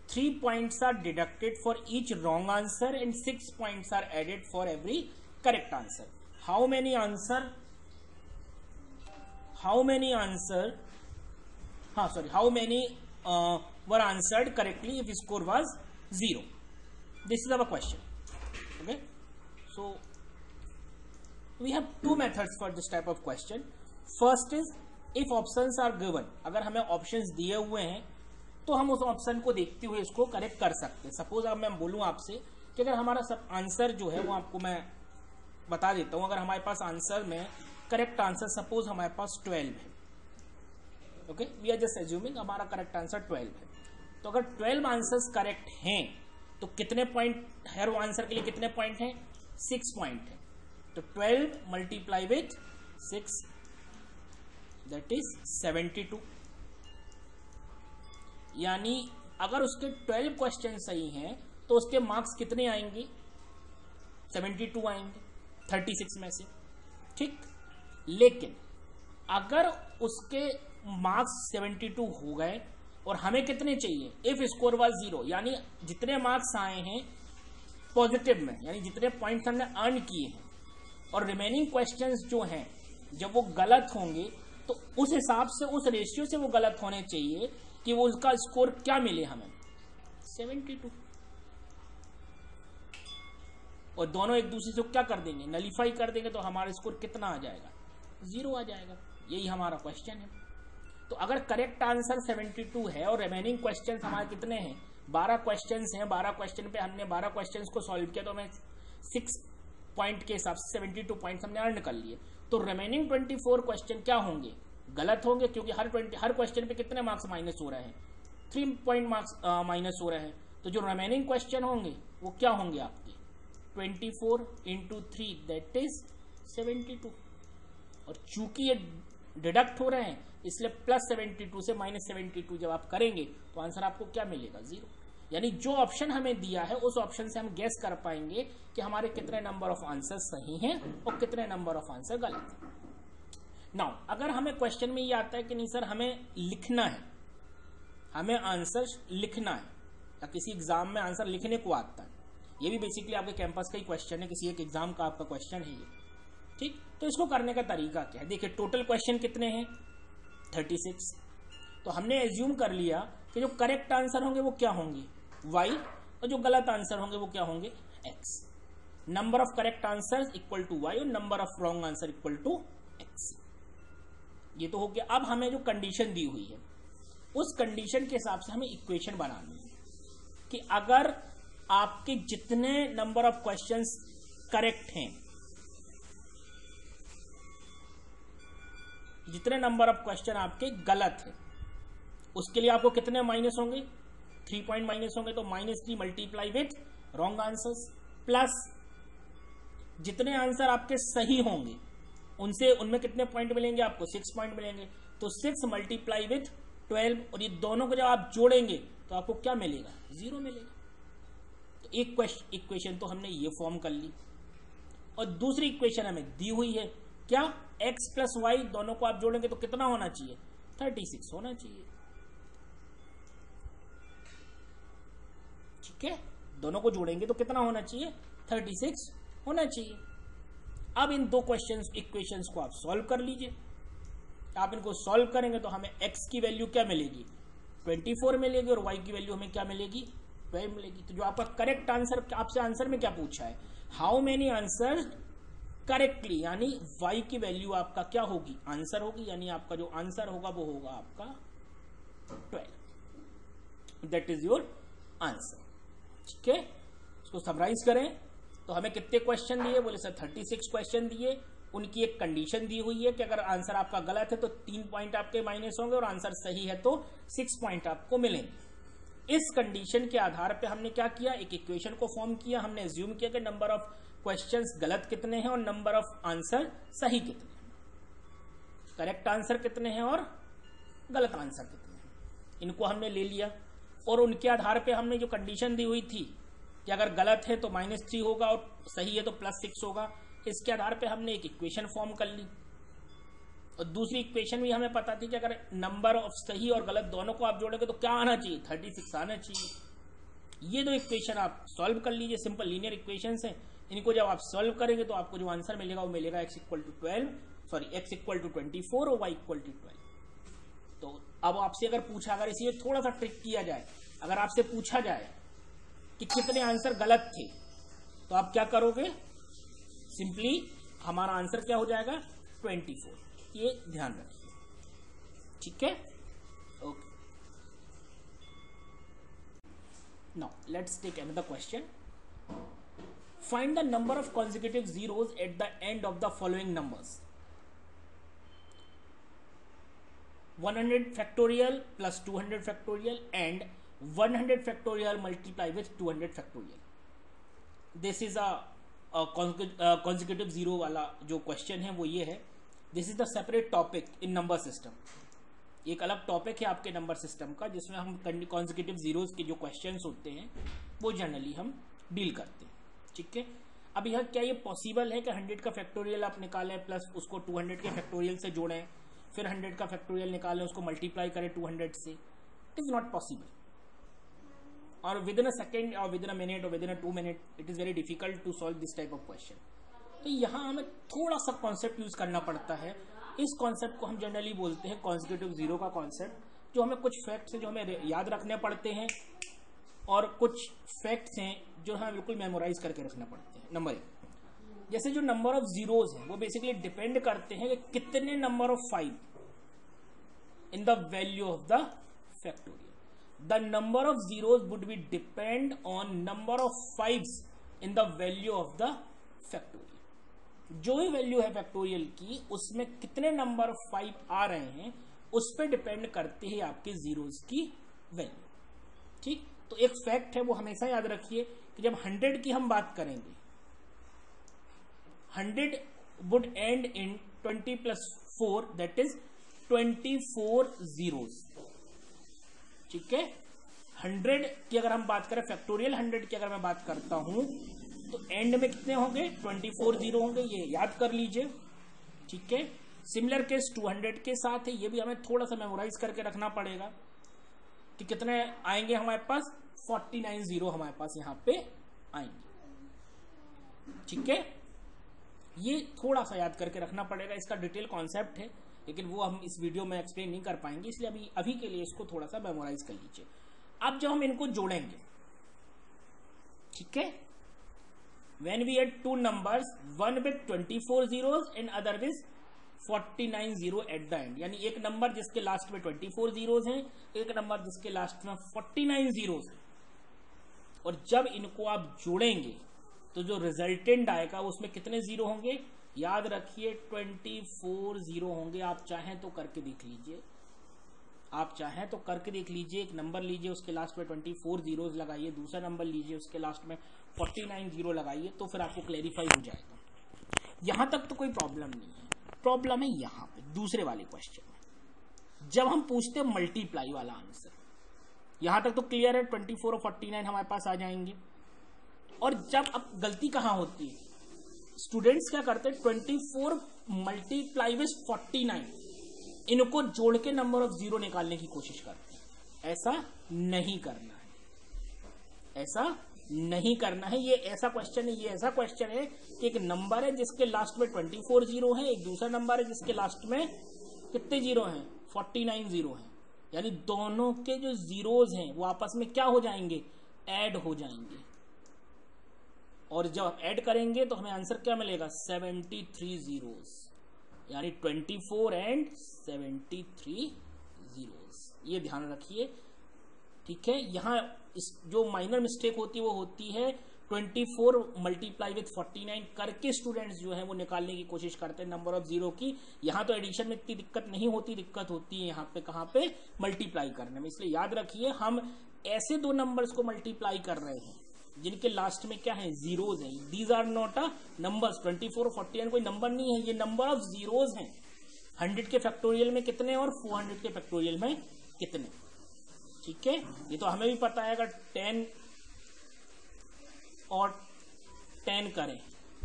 Speaker 1: 3 points are deducted for each wrong answer and 6 points are added for every correct answer. How many were answered correctly if score was 0? This is our question. Okay, so we have 2 methods for this type of question. First is if options are given, अगर हमें options दिए हुए हैं तो हम उस option को देखते हुए इसको करेक्ट कर सकते हैं। सपोज अगर मैं बोलूं आपसे कि अगर हमारा सब आंसर जो है वो आपको मैं बता देता हूं, अगर हमारे पास आंसर में करेक्ट आंसर सपोज हमारे पास 12 है, okay, we are just assuming हमारा करेक्ट आंसर 12 है, तो अगर 12 आंसर्स करेक्ट हैं तो कितने पॉइंट, हर आंसर के लिए कितने पॉइंट हैं, 6 पॉइंट है। तो 12 मल्टीप्लाई विथ 6 दैट इज 72, यानी अगर उसके 12 क्वेश्चन सही हैं तो उसके मार्क्स कितने आएंगे, 72 आएंगे 36 में से। ठीक, लेकिन अगर उसके मार्क्स 72 हो गए और हमें कितने चाहिए, इफ स्कोर वाज 0, यानी जितने मार्क्स आए हैं पॉजिटिव में, यानी जितने पॉइंट्स हमने अर्न किए हैं, और रिमेनिंग क्वेश्चंस जो हैं जब वो गलत होंगे तो उस हिसाब से, उस रेशियो से वो गलत होने चाहिए कि वो उसका स्कोर क्या मिले हमें, 72। और दोनों एक दूसरे से क्या कर देंगे, नलीफाई कर देंगे, तो हमारा स्कोर कितना आ जाएगा, 0 आ जाएगा। यही हमारा क्वेश्चन है। तो अगर करेक्ट आंसर 72 है और रिमेनिंग क्वेश्चंस हमारे कितने हैं, 12 क्वेश्चंस हैं, 12 क्वेश्चन पे हमने 12 क्वेश्चंस को सॉल्व किया, तो हमें 6 पॉइंट के हिसाब से 72 पॉइंट्स हमने अर्न कर लिए। तो रिमेनिंग 24 क्वेश्चन क्या होंगे, गलत होंगे, क्योंकि हर क्वेश्चन पे कितने मार्क्स माइनस हो रहे हैं, 3 पॉइंट मार्क्स माइनस हो रहे हैं। तो जो रिमेनिंग क्वेश्चन होंगे वो क्या होंगे आपके, 24 इंटू 3 दैट इज 72। और चूंकि ये डिडक्ट हो रहे हैं इसलिए +72 से -72 जब आप करेंगे तो आंसर आपको क्या मिलेगा, 0। यानी जो ऑप्शन हमें दिया है उस ऑप्शन से हम गेस कर पाएंगे कि हमारे कितने नंबर ऑफ आंसर सही हैं और कितने नंबर ऑफ आंसर गलत हैं। नाउ अगर हमें क्वेश्चन में ये आता है कि नहीं सर हमें लिखना है, हमें आंसर लिखना है, या किसी एग्जाम में आंसर लिखने को आता है, ये भी बेसिकली आपके कैंपस का ही क्वेश्चन है, किसी एक एग्जाम का आपका क्वेश्चन है ये, ठीक। तो इसको करने का तरीका क्या है? देखिए टोटल क्वेश्चन कितने हैं? 36। तो हमने एज्यूम कर लिया कि जो करेक्ट आंसर होंगे वो क्या होंगे? y, और जो गलत आंसर होंगे वो क्या होंगे? x। Number of correct answer equal to y और number of wrong answer equal to x। ये तो हो गया। अब हमें जो कंडीशन दी हुई है उस कंडीशन के हिसाब से हमें इक्वेशन बनानी है कि अगर आपके जितने नंबर ऑफ क्वेश्चंस करेक्ट हैं, जितने नंबर ऑफ क्वेश्चन आपके गलत है, उसके लिए आपको कितने माइनस होंगे? 3 पॉइंट माइनस होंगे। तो -3 multiply with wrong answers, plus जितने आंसर आपके सही होंगे उनमें कितने पॉइंट मिलेंगे आपको? 6 पॉइंट मिलेंगे। तो 6 मल्टीप्लाई विथ 12, और ये दोनों को जब आप जोड़ेंगे तो आपको क्या मिलेगा? 0 मिलेगा। तो एक इक्वेशन तो हमने ये फॉर्म कर ली, और दूसरी इक्वेशन हमें दी हुई है क्या? x प्लस वाई, दोनों को आप जोड़ेंगे तो कितना होना चाहिए? 36 होना चाहिए, ठीक है। दोनों को जोड़ेंगे तो कितना होना चाहिए? 36 होना चाहिए। अब इन दो इक्वेशंस को आप सॉल्व कर लीजिए। आप इनको सॉल्व करेंगे तो हमें x की वैल्यू क्या मिलेगी? 24 मिलेगी, और y की वैल्यू हमें क्या मिलेगी? 12 मिलेगी। तो जो आपका करेक्ट आंसर, आपसे आंसर में क्या पूछा है? हाउ मेनी आंसर करेक्टली, यानी y की वैल्यू आपका क्या होगी? आंसर होगी, यानी आपका जो आंसर होगा वो होगा आपका 12। दैट इज योर आंसर, ठीक है। इसको समराइज करें तो हमें कितने क्वेश्चन दिए? बोले सर 36 क्वेश्चन दिए। उनकी एक कंडीशन दी हुई है कि अगर आंसर आपका गलत है तो 3 पॉइंट आपके माइनस होंगे, और आंसर सही है तो 6 पॉइंट आपको मिलेंगे। इस कंडीशन के आधार पे हमने क्या किया? एक इक्वेशन को फॉर्म किया। हमने एज्यूम किया कि नंबर ऑफ क्वेश्चंस गलत कितने हैं और नंबर ऑफ आंसर सही कितने हैं, करेक्ट आंसर कितने हैं और गलत आंसर कितने हैं, इनको हमने ले लिया। और उनके आधार पे हमने जो कंडीशन दी हुई थी कि अगर गलत है तो -3 होगा और सही है तो +6 होगा, इसके आधार पे हमने एक इक्वेशन फॉर्म कर ली। और दूसरी इक्वेशन भी हमें पता थी कि अगर नंबर ऑफ सही और गलत दोनों को आप जोड़ेंगे तो क्या आना चाहिए? 36 आना चाहिए। ये दो इक्वेशन आप सॉल्व कर लीजिए, सिंपल लीनियर इक्वेशन है। इनको जब आप सॉल्व करेंगे तो आपको जो आंसर मिलेगा वो मिलेगा x = 24 और y = 12। तो अब आपसे अगर पूछा, अगर इसी में थोड़ा सा ट्रिक किया जाए, अगर आपसे पूछा जाए कि कितने आंसर गलत थे तो आप क्या करोगे? सिंपली हमारा आंसर क्या हो जाएगा? 24। ये ध्यान रखिए, ठीक है। Okay, now let's take another question. Find the number of consecutive zeros at the end of the following numbers: 100 factorial plus 200 factorial and 100 factorial multiplied with 200 factorial. This is a consecutive zero वाला जो question है वो ये है। This is the separate topic in number system. एक अलग topic है आपके नंबर सिस्टम का जिसमें हम consecutive zeros के जो क्वेश्चंस होते हैं वो जनरली हम डील करते हैं, ठीक है। अब यह क्या ये पॉसिबल है कि 100 का फैक्टोरियल आप निकालें प्लस उसको 200 के फैक्टोरियल से जोड़ें, फिर 100 का फैक्टोरियल निकालें उसको मल्टीप्लाई करें 200 से? It is not possible. और विद इन अ सेकेंड और विद इन अ मिनट और within a 2 minute it is very difficult to solve this type of question. तो यहाँ हमें थोड़ा सा कॉन्सेप्ट यूज करना पड़ता है। इस कॉन्सेप्ट को हम जनरली बोलते हैं कॉन्सेक्यूटिव जीरो का कॉन्सेप्ट, जो हमें कुछ फैक्ट्स हैं जो हमें याद रखने पड़ते हैं और कुछ फैक्ट्स हैं जो हमें बिल्कुल मेमोराइज करके रखना पड़ते हैं। नंबर 1, जैसे जो नंबर ऑफ जीरोज हैं वो बेसिकली डिपेंड करते हैं कि कितने number of 5 in the value of the factorial. The number of zeros would be depend on number of 5s in the value of the factorial. जो भी वैल्यू है factorial की उसमें कितने नंबर ऑफ 5 आ रहे हैं उस पर डिपेंड करते हैं आपके जीरोज की वैल्यू, ठीक। तो एक फैक्ट है वो हमेशा याद रखिए कि जब 100 की हम बात करेंगे 100 would and in 20 + 4 that is 24 zeros, ठीक है। 100 की अगर हम बात करें, फैक्टोरियल 100 की अगर मैं बात करता हूं तो एंड में कितने होंगे, 24 जीरो होंगे, ये याद कर लीजिए, ठीक है। सिमिलर केस 200 के साथ है, ये भी हमें थोड़ा सा मेमोराइज करके रखना पड़ेगा कि कितने आएंगे हमारे पास, 49 जीरो हमारे पास यहाँ पे आएंगे, ठीक है। ये थोड़ा सा याद करके रखना पड़ेगा, इसका डिटेल कॉन्सेप्ट है लेकिन वो हम इस वीडियो में एक्सप्लेन नहीं कर पाएंगे, इसलिए अभी के लिए इसको थोड़ा सा मेमोराइज कर लीजिए। अब जब हम इनको जोड़ेंगे, ठीक है, when we add two numbers, one with 24 zeros and other with 49 zero at the end, यानी एक नंबर जिसके लास्ट में 24 जीरोज हैं, एक नंबर जिसके लास्ट में 49 जीरोज हैं, और जब इनको आप जोड़ेंगे तो जो रिजल्टेंट आएगा उसमें कितने जीरो होंगे, याद रखिए 24 जीरो होंगे। आप चाहें तो करके देख लीजिए, आप चाहें तो करके देख लीजिए, एक नंबर लीजिए उसके लास्ट में 24 जीरोज लगाइए, दूसरा नंबर लीजिए उसके लास्ट में 49 जीरो लगाइए, तो फिर आपको क्लैरिफाई हो जाएगा। यहां तक तो कोई प्रॉब्लम नहीं है, प्रॉब्लम है यहां पे दूसरे वाले क्वेश्चन में, जब हम पूछते हैं मल्टीप्लाई वाला आंसर। यहां तक तो क्लियर है, 24 और 49 हमारे पास आ जाएंगे। और जब अब गलती कहां होती है, स्टूडेंट्स क्या करते हैं, 24 मल्टीप्लाई विद 49, इनको जोड़ के नंबर ऑफ जीरो निकालने की कोशिश करते हैं। ऐसा नहीं करना है, ऐसा नहीं करना है। ये ऐसा क्वेश्चन है, ये ऐसा क्वेश्चन है कि एक नंबर है जिसके लास्ट में 24 जीरो है, एक दूसरा नंबर है जिसके लास्ट में कितने जीरो हैं, 49 जीरो हैं, यानी दोनों के जो जीरोज हैं वो आपस में क्या हो जाएंगे, ऐड हो जाएंगे। और जब आप ऐड करेंगे तो हमें आंसर क्या मिलेगा, 73 जीरोज, यानी 24 एंड 73 जीरोज। ये ध्यान रखिए, ठीक है। यहां जो माइनर मिस्टेक होती है वो होती है 24 मल्टीप्लाई विथ 49 करके स्टूडेंट्स जो है वो निकालने की कोशिश करते हैं नंबर ऑफ जीरो की। यहां तो एडिशन में इतनी दिक्कत नहीं होती, दिक्कत होती है यहाँ पे, कहां पे, मल्टीप्लाई करने में। इसलिए याद रखिए, हम ऐसे दो नंबर्स को मल्टीप्लाई कर रहे हैं जिनके लास्ट में क्या है, जीरोज हैं। These are not a numbers, 24 और 49 कोई नंबर नहीं है, ये नंबर ऑफ जीरोज हैं। 100 के फैक्टोरियल में कितने और 400 के फैक्टोरियल में कितने, ठीक है। ये तो हमें भी पता है, अगर 10 और 10 करें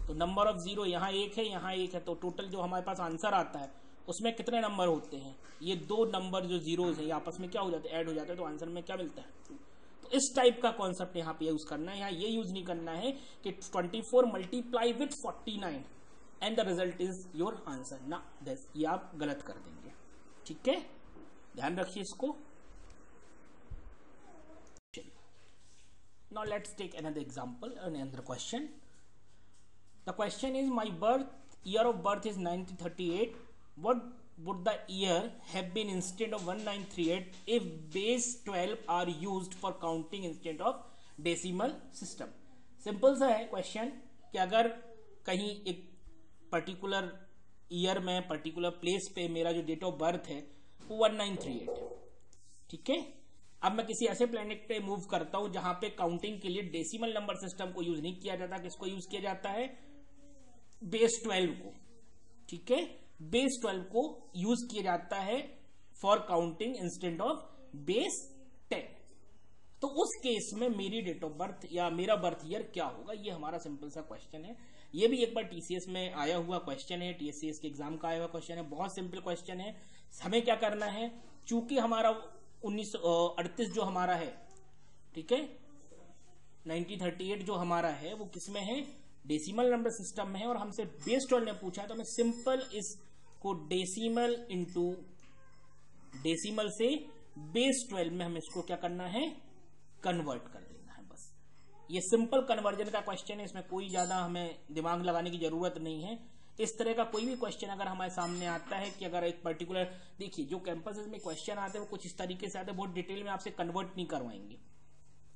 Speaker 1: तो नंबर ऑफ जीरो यहाँ एक है, यहाँ एक है, तो टोटल जो हमारे पास आंसर आता है उसमें कितने नंबर होते हैं, ये दो नंबर जो जीरोज है ये आपस में क्या हो जाते हैं, ऐड हो जाते हैं, तो आंसर में क्या मिलता है। तो इस टाइप का कॉन्सेप्ट यहाँ पे यूज करना है। यहाँ ये यूज नहीं करना है कि 24 multiply with 49 and the result is your answer ना, ये आप गलत कर देंगे, ठीक है, ध्यान रखिए इसको। Now let's take another example, another question. The question is, my year of birth is 1938. What would the year have been instead of 1938 if base 12 are used for counting instead of decimal system? Simple सा है question कि अगर कहीं एक particular year में particular place पे मेरा जो डेट ऑफ बर्थ है वो 1938 है, ठीक है। अब मैं किसी ऐसे प्लेनेट पे मूव करता हूं जहां पे काउंटिंग के लिए डेसिमल नंबर सिस्टम को यूज नहीं किया जाता, किसको यूज किया जाता है, बेस 12 को, ठीक है, बेस 12 को यूज किया जाता है for counting instead of base 10। तो उस केस में मेरी डेट ऑफ बर्थ या मेरा बर्थ ईयर क्या होगा, ये हमारा सिंपल सा क्वेश्चन है। ये भी एक बार टीसीएस में आया हुआ क्वेश्चन है, टीसीएस के एग्जाम का आया हुआ क्वेश्चन है, बहुत सिंपल क्वेश्चन है। हमें क्या करना है, चूंकि हमारा 1938 जो हमारा है, ठीक है, 1938 जो हमारा है वो किसमें है, डेसिमल नंबर सिस्टम में है, और हमसे बेस 12 ने पूछा है, तो हमें सिंपल इसको डेसिमल इंटू डेसिमल से बेस 12 में हमें इसको क्या करना है, कन्वर्ट कर देना है। बस ये सिंपल कन्वर्जन का क्वेश्चन है, इसमें कोई ज्यादा हमें दिमाग लगाने की जरूरत नहीं है। इस तरह का कोई भी क्वेश्चन अगर हमारे सामने आता है कि अगर एक पर्टिकुलर, देखिए जो कैंपसेस में क्वेश्चन आते हैं वो कुछ इस तरीके से आते हैं, बहुत डिटेल में आपसे कन्वर्ट नहीं करवाएंगे।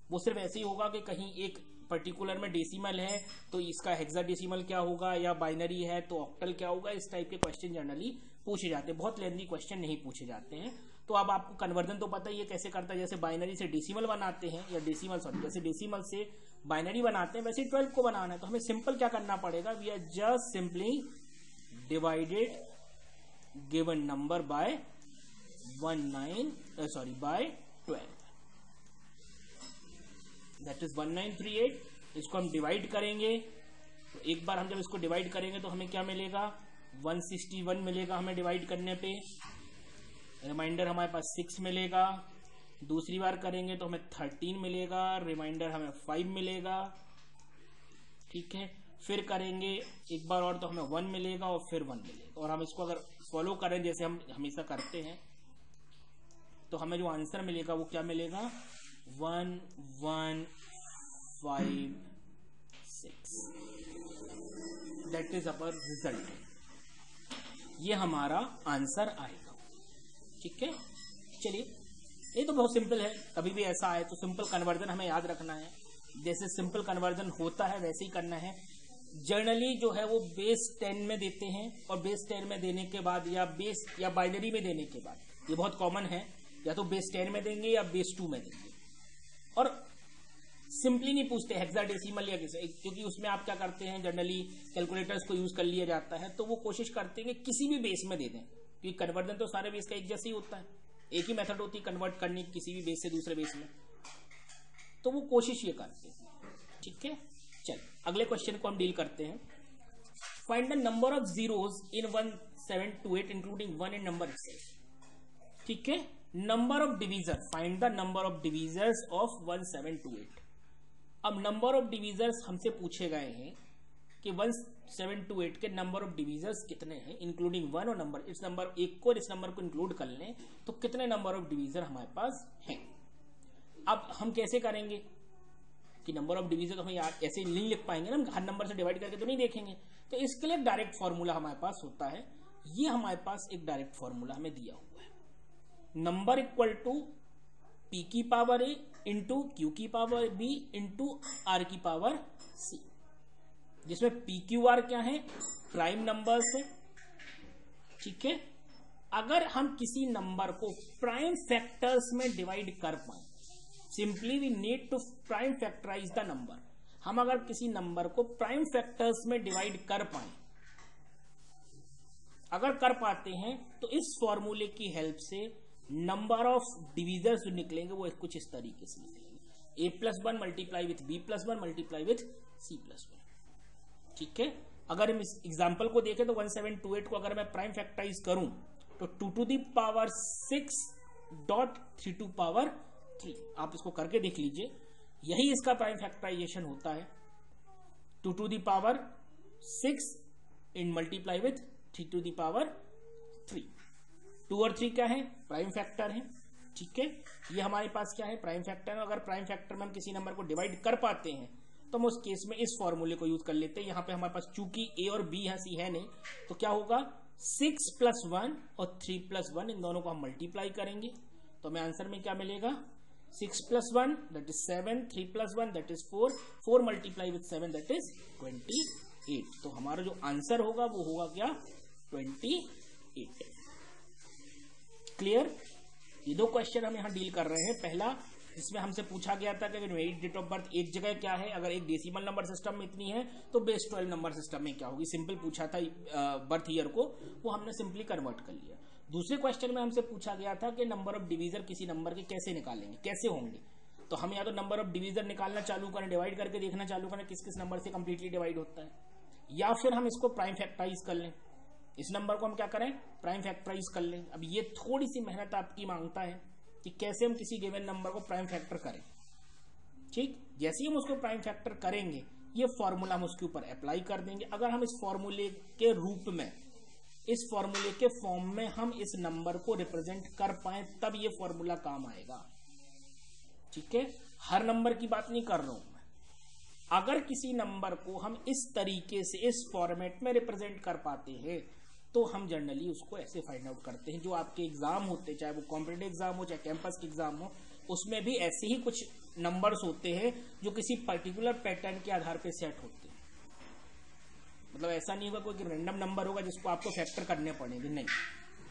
Speaker 1: वो सिर्फ ऐसे ही होगा कि कहीं एक पर्टिकुलर में डेसिमल है तो इसका हेक्साडेसिमल क्या होगा, या बाइनरी है तो ऑक्टल क्या होगा, इस टाइप के क्वेश्चन जनरली पूछे जाते हैं, बहुत लेंथी क्वेश्चन नहीं पूछे जाते हैं। तो अब आपको कन्वर्जन तो पता ही है कैसे करता है, जैसे बाइनरी से डेसिमल बनाते हैं, या डेसिमल सॉरी जैसे डेसिमल से बाइनरी बनाते हैं वैसे 12 को बनाना है। तो हमें सिंपल क्या करना पड़ेगा, we are just simply divided given number by 12, that is 1938। इसको हम डिवाइड करेंगे, तो एक बार हम जब इसको डिवाइड करेंगे तो हमें क्या मिलेगा, 161 मिलेगा हमें डिवाइड करने पे। रिमाइंडर हमारे पास 6 मिलेगा। दूसरी बार करेंगे तो हमें 13 मिलेगा, रिमाइंडर हमें 5 मिलेगा। ठीक है, फिर करेंगे एक बार और तो हमें 1 मिलेगा और फिर 1 मिलेगा। और हम इसको अगर फॉलो करें जैसे हम हमेशा करते हैं तो हमें जो आंसर मिलेगा वो क्या मिलेगा, 1156। That is our result. ये हमारा आंसर आएगा। ठीक है, चलिए ये तो बहुत सिंपल है, कभी भी ऐसा आए तो सिंपल कन्वर्जन हमें याद रखना है। जैसे सिंपल कन्वर्जन होता है वैसे ही करना है। जनरली जो है वो बेस 10 में देते हैं, और बेस 10 में देने के बाद या बेस या बाइनरी में देने के बाद, ये बहुत कॉमन है, या तो बेस 10 में देंगे या बेस 2 में देंगे। और सिंपली नहीं पूछते हेक्साडेसिमल या किसी, क्योंकि उसमें आप क्या करते हैं, जनरली कैलकुलेटर्स को यूज कर लिया जाता है, तो वो कोशिश करते हैं कि किसी भी बेस में दे दें, क्योंकि कन्वर्जन तो सारे बेस का एक जैसे ही होता है, एक ही मेथड होती है कन्वर्ट करने की किसी भी बेस से दूसरे बेस में, तो वो कोशिश ये करते हैं। ठीक है, चल अगले क्वेश्चन को हम डील करते हैं। Find the number of zeros in 1728 including 1 in number itself. ठीक है, number of divisor, find the number of divisors of 1728। अब नंबर ऑफ डिवीजर्स हमसे पूछे गए हैं कि 1728 के नंबर ऑफ डिवीजर्स कितने हैं, इंक्लूडिंग 1 और नंबर, इस नंबर एक को और इस नंबर को इंक्लूड कर लें तो कितने नंबर ऑफ डिवीजर हमारे पास हैं। अब हम कैसे करेंगे कि नंबर ऑफ डिवीजर तो हम यार ऐसे नहीं लिख पाएंगे ना, हम हर नंबर से डिवाइड करके तो नहीं देखेंगे, तो इसके लिए डायरेक्ट फॉर्मूला हमारे पास होता है। ये हमारे पास एक डायरेक्ट फॉर्मूला हमें दिया हुआ है, नंबर इक्वल टू पी की पावर ए इंटू क्यू की पावर बी इंटू आर की पावर सी, जिसमें पी क्यू आर क्या है, प्राइम नंबर्स है। ठीक है, अगर हम किसी नंबर को प्राइम फैक्टर्स में डिवाइड कर पाए, simply we need to prime factorize the number. हम अगर किसी नंबर को प्राइम फैक्टर्स में डिवाइड कर पाए, अगर कर पाते हैं तो इस फॉर्मूले की हेल्प से नंबर ऑफ डिवीजर्स जो निकलेंगे वो कुछ इस तरीके से निकलेंगे, a+1 multiply with b+1 multiply with c+1। ठीक है, अगर हम इस एग्जाम्पल को देखें तो 1728 को अगर मैं प्राइम फैक्टराइज करूं तो 2 to the power 6 dot 3 to power 3, आप इसको करके देख लीजिए, यही इसका प्राइम फैक्टराइजेशन होता है। 2 to the power 6 in multiply with 3 to the power 3। 2 और 3 क्या है, प्राइम फैक्टर है। ठीक है, ये हमारे पास क्या है, प्राइम फैक्टर। अगर प्राइम फैक्टर में हम किसी नंबर को डिवाइड कर पाते हैं तो हम उस केस में इस फॉर्मूले को यूज कर लेते हैं। यहाँ पे हमारे पास चूंकि ए और बी है, सी है नहीं, तो क्या होगा, 6 + 1 और 3 + 1 इन दोनों को हम मल्टीप्लाई करेंगे तो हमें आंसर में क्या मिलेगा, 6 + 1 that is 7, 3 + 1 that is 4, 4 multiply with 7 that is 28। तो हमारा जो आंसर होगा वो होगा क्या, 28। क्लियर। ये दो क्वेश्चन हम यहाँ डील कर रहे हैं। पहला जिसमें हमसे पूछा गया था कि मेरी डेट ऑफ बर्थ एक जगह क्या है, अगर एक डेसिमल नंबर सिस्टम में इतनी है तो बेस 12 नंबर सिस्टम में क्या होगी, सिंपल पूछा था बर्थ ईयर को, वो हमने सिंपली कन्वर्ट कर लिया। दूसरे क्वेश्चन में हमसे पूछा गया था कि नंबर ऑफ डिवीजर किसी नंबर के कैसे निकालेंगे, कैसे होंगे, तो हम या तो नंबर ऑफ डिवीजर निकालना चालू करें, डिवाइड करके देखना चालू करें किस किस नंबर से कंप्लीटली डिवाइड होता है, या फिर हम इसको प्राइम फैक्टराइज कर लें, इस नंबर को हम क्या करें, प्राइम फैक्टराइज कर लें। अब ये थोड़ी सी मेहनत आपकी मांगता है कि कैसे हम किसी गिवन नंबर को प्राइम फैक्टर करें। ठीक, जैसे ही हम उसको प्राइम फैक्टर करेंगे ये फॉर्मूला हम उसके ऊपर अप्लाई कर देंगे। अगर हम इस फॉर्मूले के रूप में, इस फॉर्मूले के फॉर्म में हम इस नंबर को रिप्रेजेंट कर पाए तब ये फॉर्मूला काम आएगा। ठीक है, हर नंबर की बात नहीं कर रहा हूं मैं, अगर किसी नंबर को हम इस तरीके से इस फॉर्मेट में रिप्रेजेंट कर पाते हैं तो हम जनरली उसको ऐसे फाइंड आउट करते हैं। जो आपके एग्जाम होते, चाहे वो कॉम्पिटिटिव एग्जाम हो चाहे कैंपस के एग्जाम हो, उसमें भी ऐसे ही कुछ नंबर्स होते हैं जो किसी पर्टिकुलर पैटर्न के आधार पर सेट होते हैं। मतलब ऐसा नहीं होगा कोई रैंडम नंबर होगा जिसको आपको फैक्टर करने पड़ेंगे, नहीं,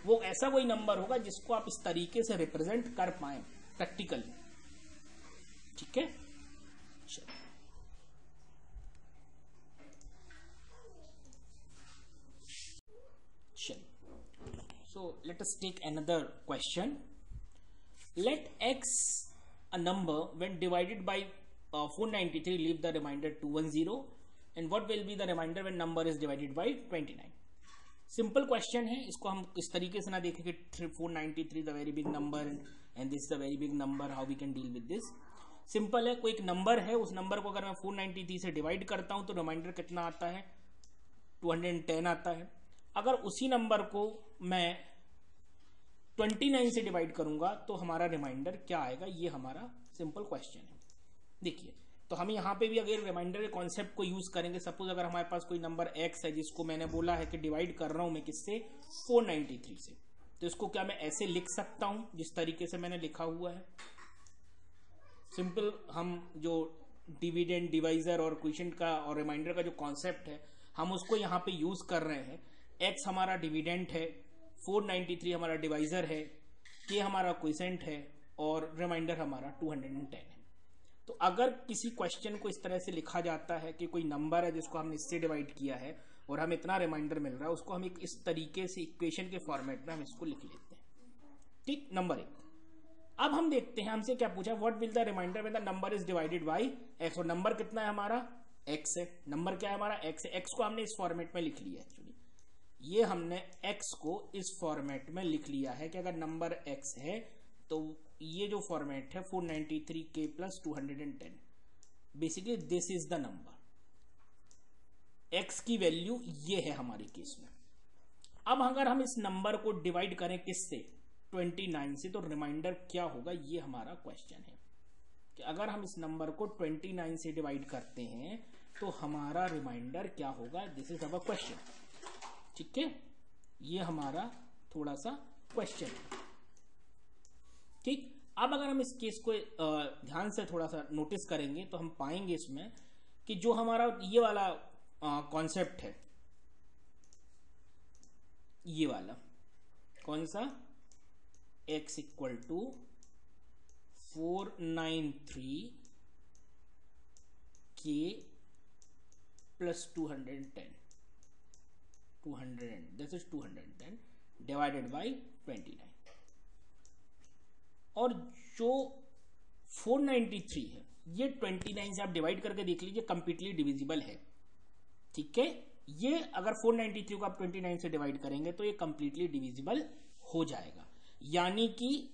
Speaker 1: वो ऐसा कोई नंबर होगा जिसको आप इस तरीके से रिप्रेजेंट कर पाए प्रैक्टिकली। ठीक है, so let us take another question. Let x a number when divided by 493 leave the remainder 210 and what will be the remainder when number is divided by 29. Simple question है, इसको हम इस तरीके से ना देखें कि 493 the very big number and this the very big number, how we can deal with this. Simple है, कोई एक नंबर है, उस नंबर को अगर मैं 493 से डिवाइड करता हूं तो रिमाइंडर कितना आता है, 210 आता है. अगर उसी नंबर को मैं 29 से डिवाइड करूंगा तो हमारा रिमाइंडर क्या आएगा, ये हमारा सिंपल क्वेश्चन है. देखिए, तो हम यहाँ पे भी अगर रिमाइंडर के कॉन्सेप्ट को यूज करेंगे, सपोज अगर हमारे पास कोई नंबर x है जिसको मैंने बोला है कि डिवाइड कर रहा हूं मैं किससे, 493 से, तो इसको क्या मैं ऐसे लिख सकता हूं जिस तरीके से मैंने लिखा हुआ है. सिंपल, हम जो डिविडेंड, डिवाइजर और क्वोशिएंट का और रिमाइंडर का जो कॉन्सेप्ट है हम उसको यहाँ पे यूज कर रहे हैं. x हमारा डिविडेंट है, 493 हमारा डिवाइजर है, k हमारा क्वोशिएंट है और रिमाइंडर हमारा 210 है. तो अगर किसी क्वेश्चन को इस तरह से लिखा जाता है कि कोई नंबर है जिसको हमने इससे डिवाइड किया है और हमें इतना रिमाइंडर मिल रहा है, उसको हम एक इस तरीके से इक्वेशन के फॉर्मेट में हम इसको लिख लेते हैं. ठीक, नंबर 1. अब हम देखते हैं हमसे क्या पूछा, what will the remainder when the number is divided by x. और नंबर कितना है हमारा, x है. नंबर क्या है हमारा, x है. x को हमने इस फॉर्मेट में लिख लिया है. एक्चुअली ये हमने x को इस फॉर्मेट में लिख लिया है कि अगर नंबर x है तो ये जो फॉर्मेट है 493k plus 210, basically this is the number. x की वैल्यू ये है हमारे केस में. अब अगर हम इस नंबर को डिवाइड करें किससे, 29 से, तो रिमाइंडर क्या होगा, ये हमारा क्वेश्चन है कि अगर हम इस नंबर को 29 से डिवाइड करते हैं तो हमारा रिमाइंडर क्या होगा. This is our question. ठीक है, ये हमारा थोड़ा सा क्वेश्चन है. ठीक, अब अगर हम इस केस को ध्यान से थोड़ा सा नोटिस करेंगे तो हम पाएंगे इसमें कि जो हमारा ये वाला कॉन्सेप्ट है, ये वाला कौन सा, x equal to 493k plus 210, this is 210 divided by 29. और जो 493 है ये 29 से आप डिवाइड करके देख लीजिए, कंप्लीटली डिविजिबल है. ठीक है, ये अगर 493 को आप 29 से डिवाइड करेंगे तो ये कंप्लीटली डिविजिबल हो जाएगा. यानी कि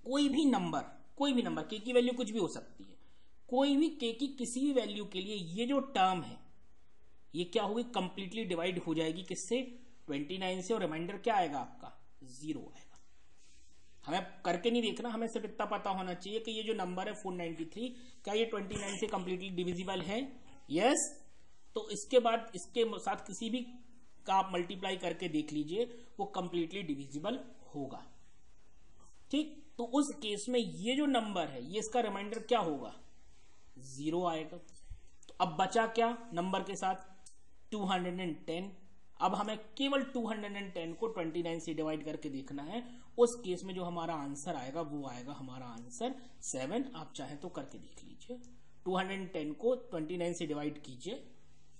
Speaker 1: कोई भी नंबर k की वैल्यू कुछ भी हो सकती है, कोई भी k की किसी भी वैल्यू के लिए ये जो टर्म है ये क्या होगी, कंप्लीटली डिवाइड हो जाएगी किससे, 29 से. और रिमाइंडर क्या आएगा आपका, 0 आएगा. हमें करके नहीं देखना, हमें सिर्फ इतना पता होना चाहिए कि ये जो नंबर है 493, क्या ये 29 से कंप्लीटली डिविजिबल है, यस. तो इसके बाद इसके साथ किसी भी का आप मल्टीप्लाई करके देख लीजिए, वो कंप्लीटली डिविजिबल होगा. ठीक, तो उस केस में ये जो नंबर है ये इसका रिमाइंडर क्या होगा, 0 आएगा. तो अब बचा क्या नंबर के साथ, 210. अब हमें केवल 210 को 29 से डिवाइड करके देखना है. उस केस में जो हमारा आंसर आएगा वो आएगा हमारा आंसर 7. आप चाहे तो करके देख लीजिए, 210 को 29 से डिवाइड कीजिए,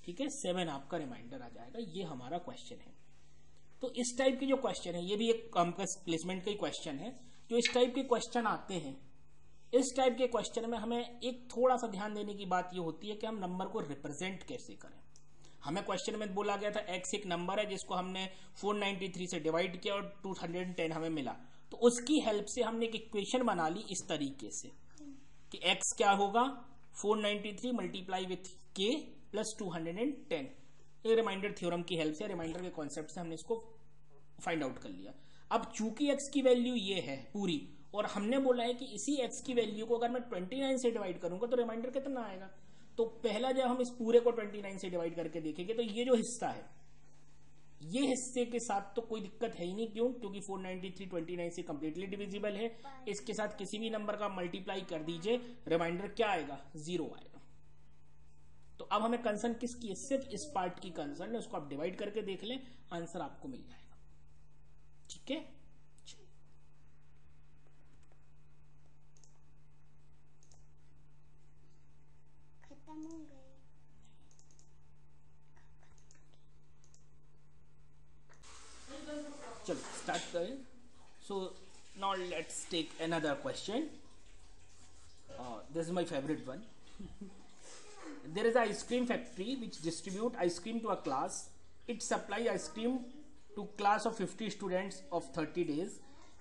Speaker 1: ठीक है, 7 आपका रिमाइंडर आ जाएगा. ये हमारा क्वेश्चन है. तो इस टाइप के जो क्वेश्चन है ये भी एक कॉम्प्लेक्स प्लेसमेंट का ही क्वेश्चन है. जो इस टाइप के क्वेश्चन आते हैं, इस टाइप के क्वेश्चन में हमें एक थोड़ा सा ध्यान देने की बात ये होती है कि हम नंबर को रिप्रेजेंट कैसे करें. हमें क्वेश्चन में बोला गया था x एक नंबर है जिसको हमने 493 से डिवाइड किया और 210 हमें मिला, तो उसकी हेल्प से हमने एक इक्वेशन बना ली इस तरीके से कि x क्या होगा, 493 मल्टीप्लाई विथ k प्लस 210. ये रिमाइंडर थ्योरम की हेल्प से, रिमाइंडर के कॉन्सेप्ट से हमने इसको फाइंड आउट कर लिया. अब चूंकि x की वैल्यू ये है पूरी और हमने बोला है कि इसी x की वैल्यू को अगर मैं 29 से डिवाइड करूंगा तो रिमाइंडर कितना आएगा. तो पहला जब हम इस पूरे को 29 से डिवाइड करके देखेंगे तो ये जो हिस्सा है, ये हिस्से के साथ तो कोई दिक्कत है ही नहीं. क्यों, क्योंकि 493 29 से कंप्लीटली डिविजिबल है. इसके साथ किसी भी नंबर का मल्टीप्लाई कर दीजिए, रिमाइंडर क्या आएगा, 0 आएगा. तो अब हमें कंसर्न किसकी है, सिर्फ इस पार्ट की कंसर्न है. उसको आप डिवाइड करके देख लें, आंसर आपको मिल जाएगा. ठीक है, चलो स्टार्ट करें. So now let's take another question. This is my favourite one. There is an ice cream factory which distribute ice cream to a class. It supply ice cream to class of 50 students of 30 days,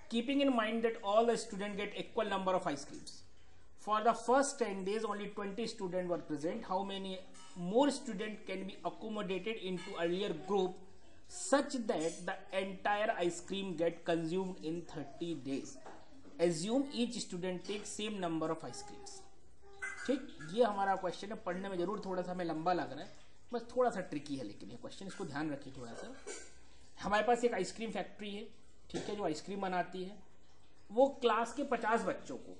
Speaker 1: keeping in mind that all the students get equal number of ice creams. For the first 10 days, only 20 students were present. How many more students can be accommodated into earlier group such that the entire ice cream get consumed in 30 days? Assume each student takes same number of ice creams. ठीक, ये हमारा question है. पढ़ने में जरूर थोड़ा सा हमें लंबा लग रहा है, बस थोड़ा सा ट्रिकी है लेकिन ये क्वेश्चन, इसको ध्यान रखिए थोड़ा सा. हमारे पास एक आइसक्रीम फैक्ट्री है, ठीक है, जो आइसक्रीम बनाती है. वो क्लास के 50 बच्चों को,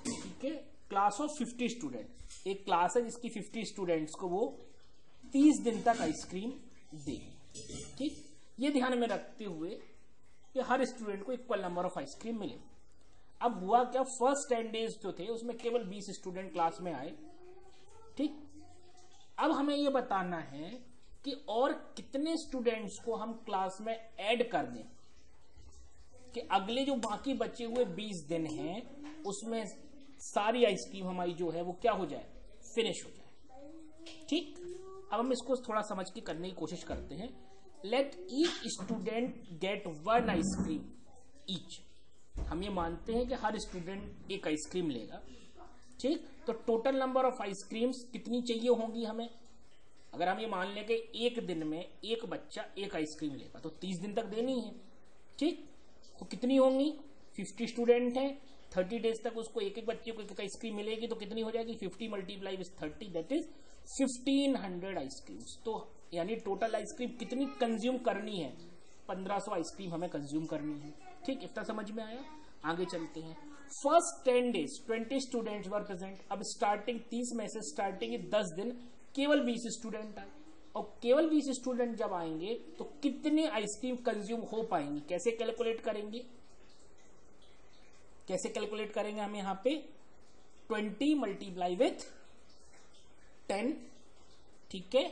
Speaker 1: ठीक है, क्लास ऑफ 50 स्टूडेंट, एक क्लास है जिसकी 50 स्टूडेंट्स को वो 30 दिन तक आइसक्रीम देगी. ठीक, ये ध्यान में रखते हुए कि हर स्टूडेंट को इक्वल नंबर ऑफ आइसक्रीम मिले. अब हुआ क्या, फर्स्ट 10 डेज जो थे उसमें केवल 20 स्टूडेंट क्लास में आए. ठीक, अब हमें ये बताना है कि और कितने स्टूडेंट्स को हम क्लास में ऐड कर दें कि अगले जो बाकी बचे हुए 20 दिन हैं उसमें सारी आइसक्रीम हमारी जो है वो क्या हो जाए, फिनिश हो जाए. ठीक, अब हम इसको थोड़ा समझ के करने की कोशिश करते हैं. Let each student get 1 ice cream each. हम ये मानते हैं कि हर स्टूडेंट एक आइसक्रीम लेगा. ठीक, तो टोटल नंबर ऑफ आइसक्रीम्स कितनी चाहिए होंगी हमें. अगर हम ये मान लें कि एक दिन में एक बच्चा एक आइसक्रीम लेगा तो 30 दिन तक देनी है. ठीक, तो कितनी होंगी, 50 स्टूडेंट है, 30 डेज तक उसको एक एक बच्चे को एक आइसक्रीम मिलेगी, तो कितनी हो जाएगी, 50 multiply with 30, that is 1500 ice creams. तो यानी टोटल आइसक्रीम कितनी कंज्यूम करनी है, 1500 आइसक्रीम हमें कंज्यूम करनी है. ठीक, इतना समझ में आया. आगे चलते हैं. First 10 days 20 students were present. अब स्टार्टिंग 30 में से स्टार्टिंग 10 दिन केवल 20 स्टूडेंट आए, और केवल 20 स्टूडेंट जब आएंगे तो कितने आइसक्रीम कंज्यूम हो पाएंगी, कैसे कैलकुलेट करेंगे, कैसे कैलकुलेट करेंगे हम यहाँ पे 20 मल्टीप्लाई विथ 10. ठीक है,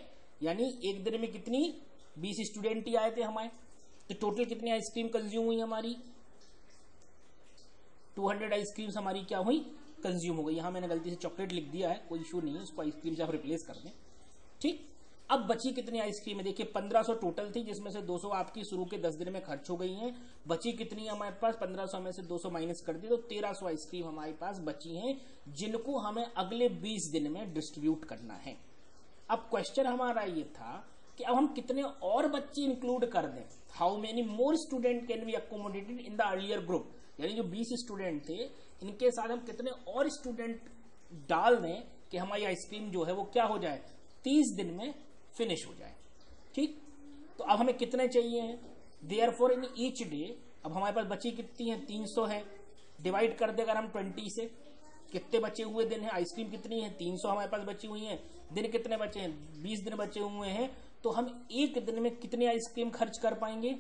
Speaker 1: यानी एक दिन में कितनी 20 स्टूडेंट ही आए थे हमारे, तो टोटल कितनी आइसक्रीम कंज्यूम हुई हमारी, 200 आइसक्रीम्स हमारी क्या हुई, कंज्यूम हो गई. यहां मैंने गलती से चॉकलेट लिख दिया है, कोई इशू नहीं है, उसको आइसक्रीम से आप रिप्लेस कर दें. ठीक, अब बची कितनी आइसक्रीम है, देखिए 1500 टोटल थी, जिसमें से 200 आपकी शुरू के 10 दिन में खर्च हो गई हैं. बची कितनी हमारे पास, 1500 में से 200 माइनस कर दी तो 1300 आइसक्रीम हमारे पास बची हैं, जिनको हमें अगले 20 दिन में डिस्ट्रीब्यूट करना है. अब क्वेश्चन हमारा ये था कि अब हम कितने और बच्चे इंक्लूड कर दें, how many more student can be accommodated in the earlier group. यानी जो 20 स्टूडेंट थे इनके साथ हम कितने और स्टूडेंट डाल दें कि हमारी आइसक्रीम जो है वो क्या हो जाए, 30 दिन में फिनिश हो जाए. ठीक, तो अब हमें कितने चाहिए हैं, देयरफॉर इन ईच डे. अब हमारे पास बची कितनी है, 300 है. डिवाइड कर दे अगर हम 20 से, कितने बचे हुए दिन है, आइसक्रीम कितनी है, 300 हमारे पास बची हुई है. दिन कितने बचे हैं, 20 दिन बचे हुए हैं. तो हम एक दिन में कितने आइसक्रीम खर्च कर पाएंगे,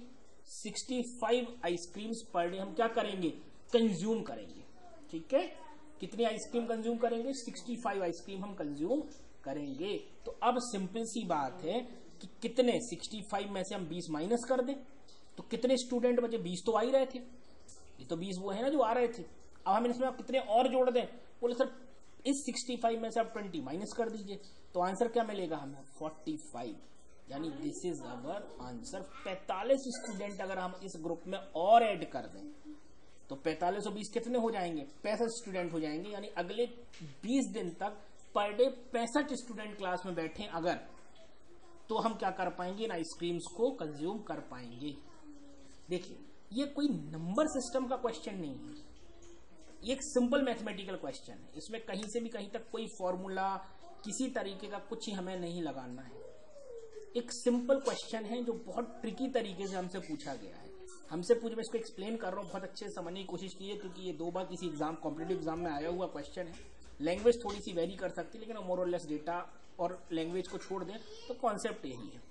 Speaker 1: 65 आइसक्रीम्स पर डे हम क्या करेंगे, कंज्यूम करेंगे. ठीक है, कितनी आइसक्रीम कंज्यूम करेंगे, 65 आइसक्रीम हम कंज्यूम करेंगे. तो अब सिंपल सी बात है कि कितने, 65 में से हम 20 माइनस कर दें तो कितने स्टूडेंट बचे, 20 तो आ ही रहे थे, ये तो 20 वो है ना जो आ रहे थे. अब हम इसमें कितने और जोड़ दें, बोले सर इस 65 में से आप 20 माइनस कर दीजिए, तो आंसर क्या मिलेगा हमें, 45. यानी this is our answer. 45 student अगर हम इस ग्रुप में और ऐड कर दें तो 45 और 20 कितने हो जाएंगे, 65 स्टूडेंट हो जाएंगे. यानी अगले 20 दिन तक पर डे 65 स्टूडेंट क्लास में बैठे अगर, तो हम क्या कर पाएंगे, इन आइसक्रीम्स को कंज्यूम कर पाएंगे. देखिए ये कोई नंबर सिस्टम का क्वेश्चन नहीं है, ये एक सिंपल मैथमेटिकल क्वेश्चन है. इसमें कहीं से भी कहीं तक कोई फॉर्मूला किसी तरीके का कुछ ही हमें नहीं लगाना है. एक सिंपल क्वेश्चन है जो बहुत ट्रिकी तरीके से हमसे पूछा गया है. हमसे पूछ, मैं इसको एक्सप्लेन कर रहा हूँ, बहुत अच्छे से समझने की कोशिश की है, क्योंकि ये 2 बार किसी एग्जाम, कॉम्पिटेटिव एग्जाम में आया हुआ क्वेश्चन है. लैंग्वेज थोड़ी सी वेरी कर सकती है, लेकिन मोर और लेस डेटा और लैंग्वेज को छोड़ दें तो कॉन्सेप्ट यही है.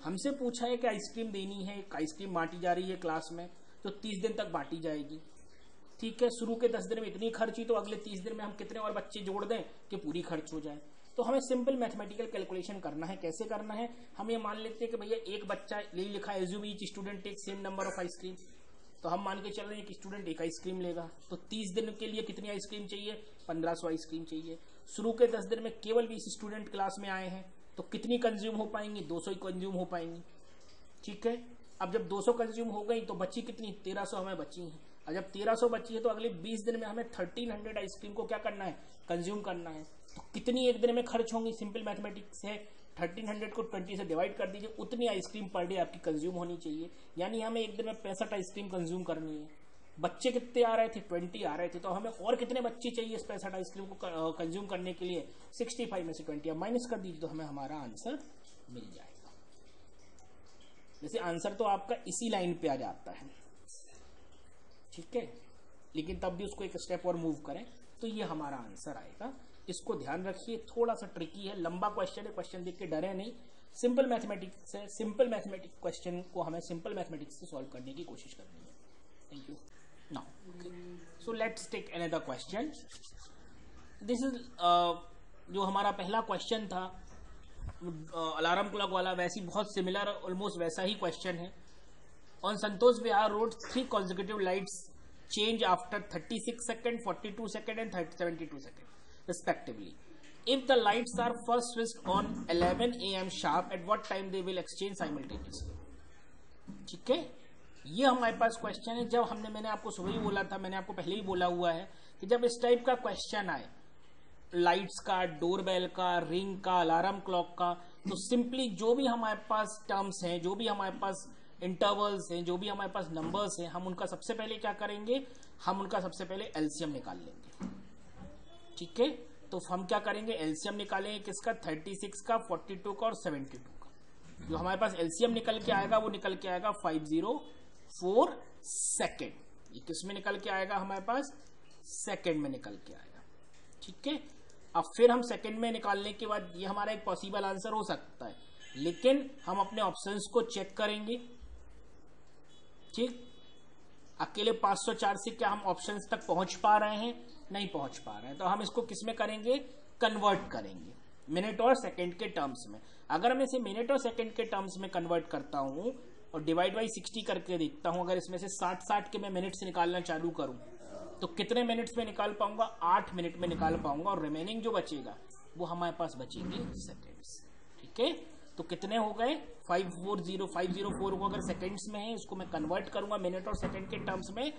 Speaker 1: हमसे पूछा है कि आइसक्रीम देनी है, एक आइसक्रीम बांटी जा रही है क्लास में, तो 30 दिन तक बांटी जाएगी. ठीक है, शुरू के 10 दिन में इतनी खर्च हुई, तो अगले 30 दिन में हम कितने और बच्चे जोड़ दें कि पूरी खर्च हो जाए. तो हमें सिंपल मैथमेटिकल कैलकुलेशन करना है. कैसे करना है, हम ये मान लेते हैं कि भैया एक बच्चा, यही लिखा है, assume each student take same number of ice cream. तो हम मान के चल रहे हैं कि स्टूडेंट एक आइसक्रीम लेगा, तो 30 दिन के लिए कितनी आइसक्रीम चाहिए, 1500 आइसक्रीम चाहिए। शुरू के 10 दिन में केवल 20 स्टूडेंट क्लास में आए हैं, तो कितनी कंज्यूम हो पाएंगी, 200 ही कंज्यूम हो पाएंगी। ठीक है, अब जब 200 कंज्यूम हो गई तो बची कितनी, 1300 हमें बची है। और जब 1300 बची है तो अगले 20 दिन में हमें 1300 आइसक्रीम को क्या करना है, कंज्यूम करना है। तो कितनी एक दिन में खर्च होंगी, सिंपल मैथमेटिक्स है, 1300 को 20 से डिवाइड कर दीजिए, उतनी आइसक्रीम पर डे आपकी कंज्यूम होनी चाहिए। यानी हमें एक दिन में 65 आइसक्रीम कंज्यूम करनी है। बच्चे कितने आ रहे थे, 20 आ रहे थे, तो हमें और कितने बच्चे चाहिए इस 65 आइसक्रीम को कंज्यूम करने के लिए, 65 में से 20 अब माइनस कर दीजिए तो हमें हमारा आंसर मिल जाएगा। जैसे आंसर तो आपका इसी लाइन पे आ जाता है, ठीक है, लेकिन तब भी उसको एक स्टेप और मूव करें तो ये हमारा आंसर आएगा। इसको ध्यान रखिए, थोड़ा सा ट्रिकी है, लंबा क्वेश्चन है, क्वेश्चन देख के डरे नहीं, सिंपल मैथमेटिक्स है, सिंपल मैथमेटिक्स क्वेश्चन को हमें सिंपल मैथमेटिक्स से सॉल्व करने की कोशिश करनी है। Thank you. Now so let's take another question. This is जो हमारा पहला क्वेश्चन था अलार्म क्लॉक वाला, वैसी बहुत सिमिलर ऑलमोस्ट वैसा ही क्वेश्चन है। On Santosh Vihar road 3 consecutive lights change after 36 seconds, 42 seconds and 72 seconds respectively. If the lights are first switched on 11 AM sharp, at what time they will exchange simultaneously? ठीक है, ये हमारे पास question है। जब मैंने आपको सुबह ही बोला था, मैंने आपको पहले ही बोला हुआ है कि जब इस टाइप का क्वेश्चन आए, लाइट्स का, डोरबेल का, रिंग का, अलार्म क्लॉक का, तो सिंपली जो भी हमारे पास टर्म्स हैं, जो भी हमारे पास इंटरवल्स हैं, जो भी हमारे पास नंबर्स हैं, हम उनका सबसे पहले क्या करेंगे, हम उनका सबसे पहले एलसीएम निकाल लेंगे। ठीक है, तो हम क्या करेंगे, एलसीएम निकालेंगे किसका, 36 का, 42 का और 72 का। जो हमारे पास एलसीएम निकल के आएगा वो निकल के आएगा 504 सेकेंड। ये किस में निकल के आएगा, हमारे पास सेकेंड में निकल के आएगा। ठीक है, अब फिर हम सेकेंड में निकालने के बाद ये हमारा एक पॉसिबल आंसर हो सकता है, लेकिन हम अपने ऑप्शंस को चेक करेंगे। ठीक, अकेले 504 से क्या हम ऑप्शंस तक पहुंच पा रहे हैं, नहीं पहुंच पा रहे हैं, तो हम इसको किस में करेंगे, कन्वर्ट करेंगे मिनट और सेकंड के टर्म्स में। अगर मैं इसे मिनट और सेकंड के टर्म्स में कन्वर्ट करता हूं और डिवाइड बाई 60 करके देखता हूं, अगर इसमें से 60 के मैं मिनट्स निकालना चालू करूं तो कितने मिनट्स में निकाल पाऊंगा, 8 मिनट में निकाल पाऊंगा, और रिमेनिंग जो बचेगा वो हमारे पास बचेंगे सेकेंड्स। ठीक है, तो कितने हो गए, 504 को अगर सेकेंड्स में है, इसको मैं कन्वर्ट करूंगा मिनट और सेकंड के टर्म्स में,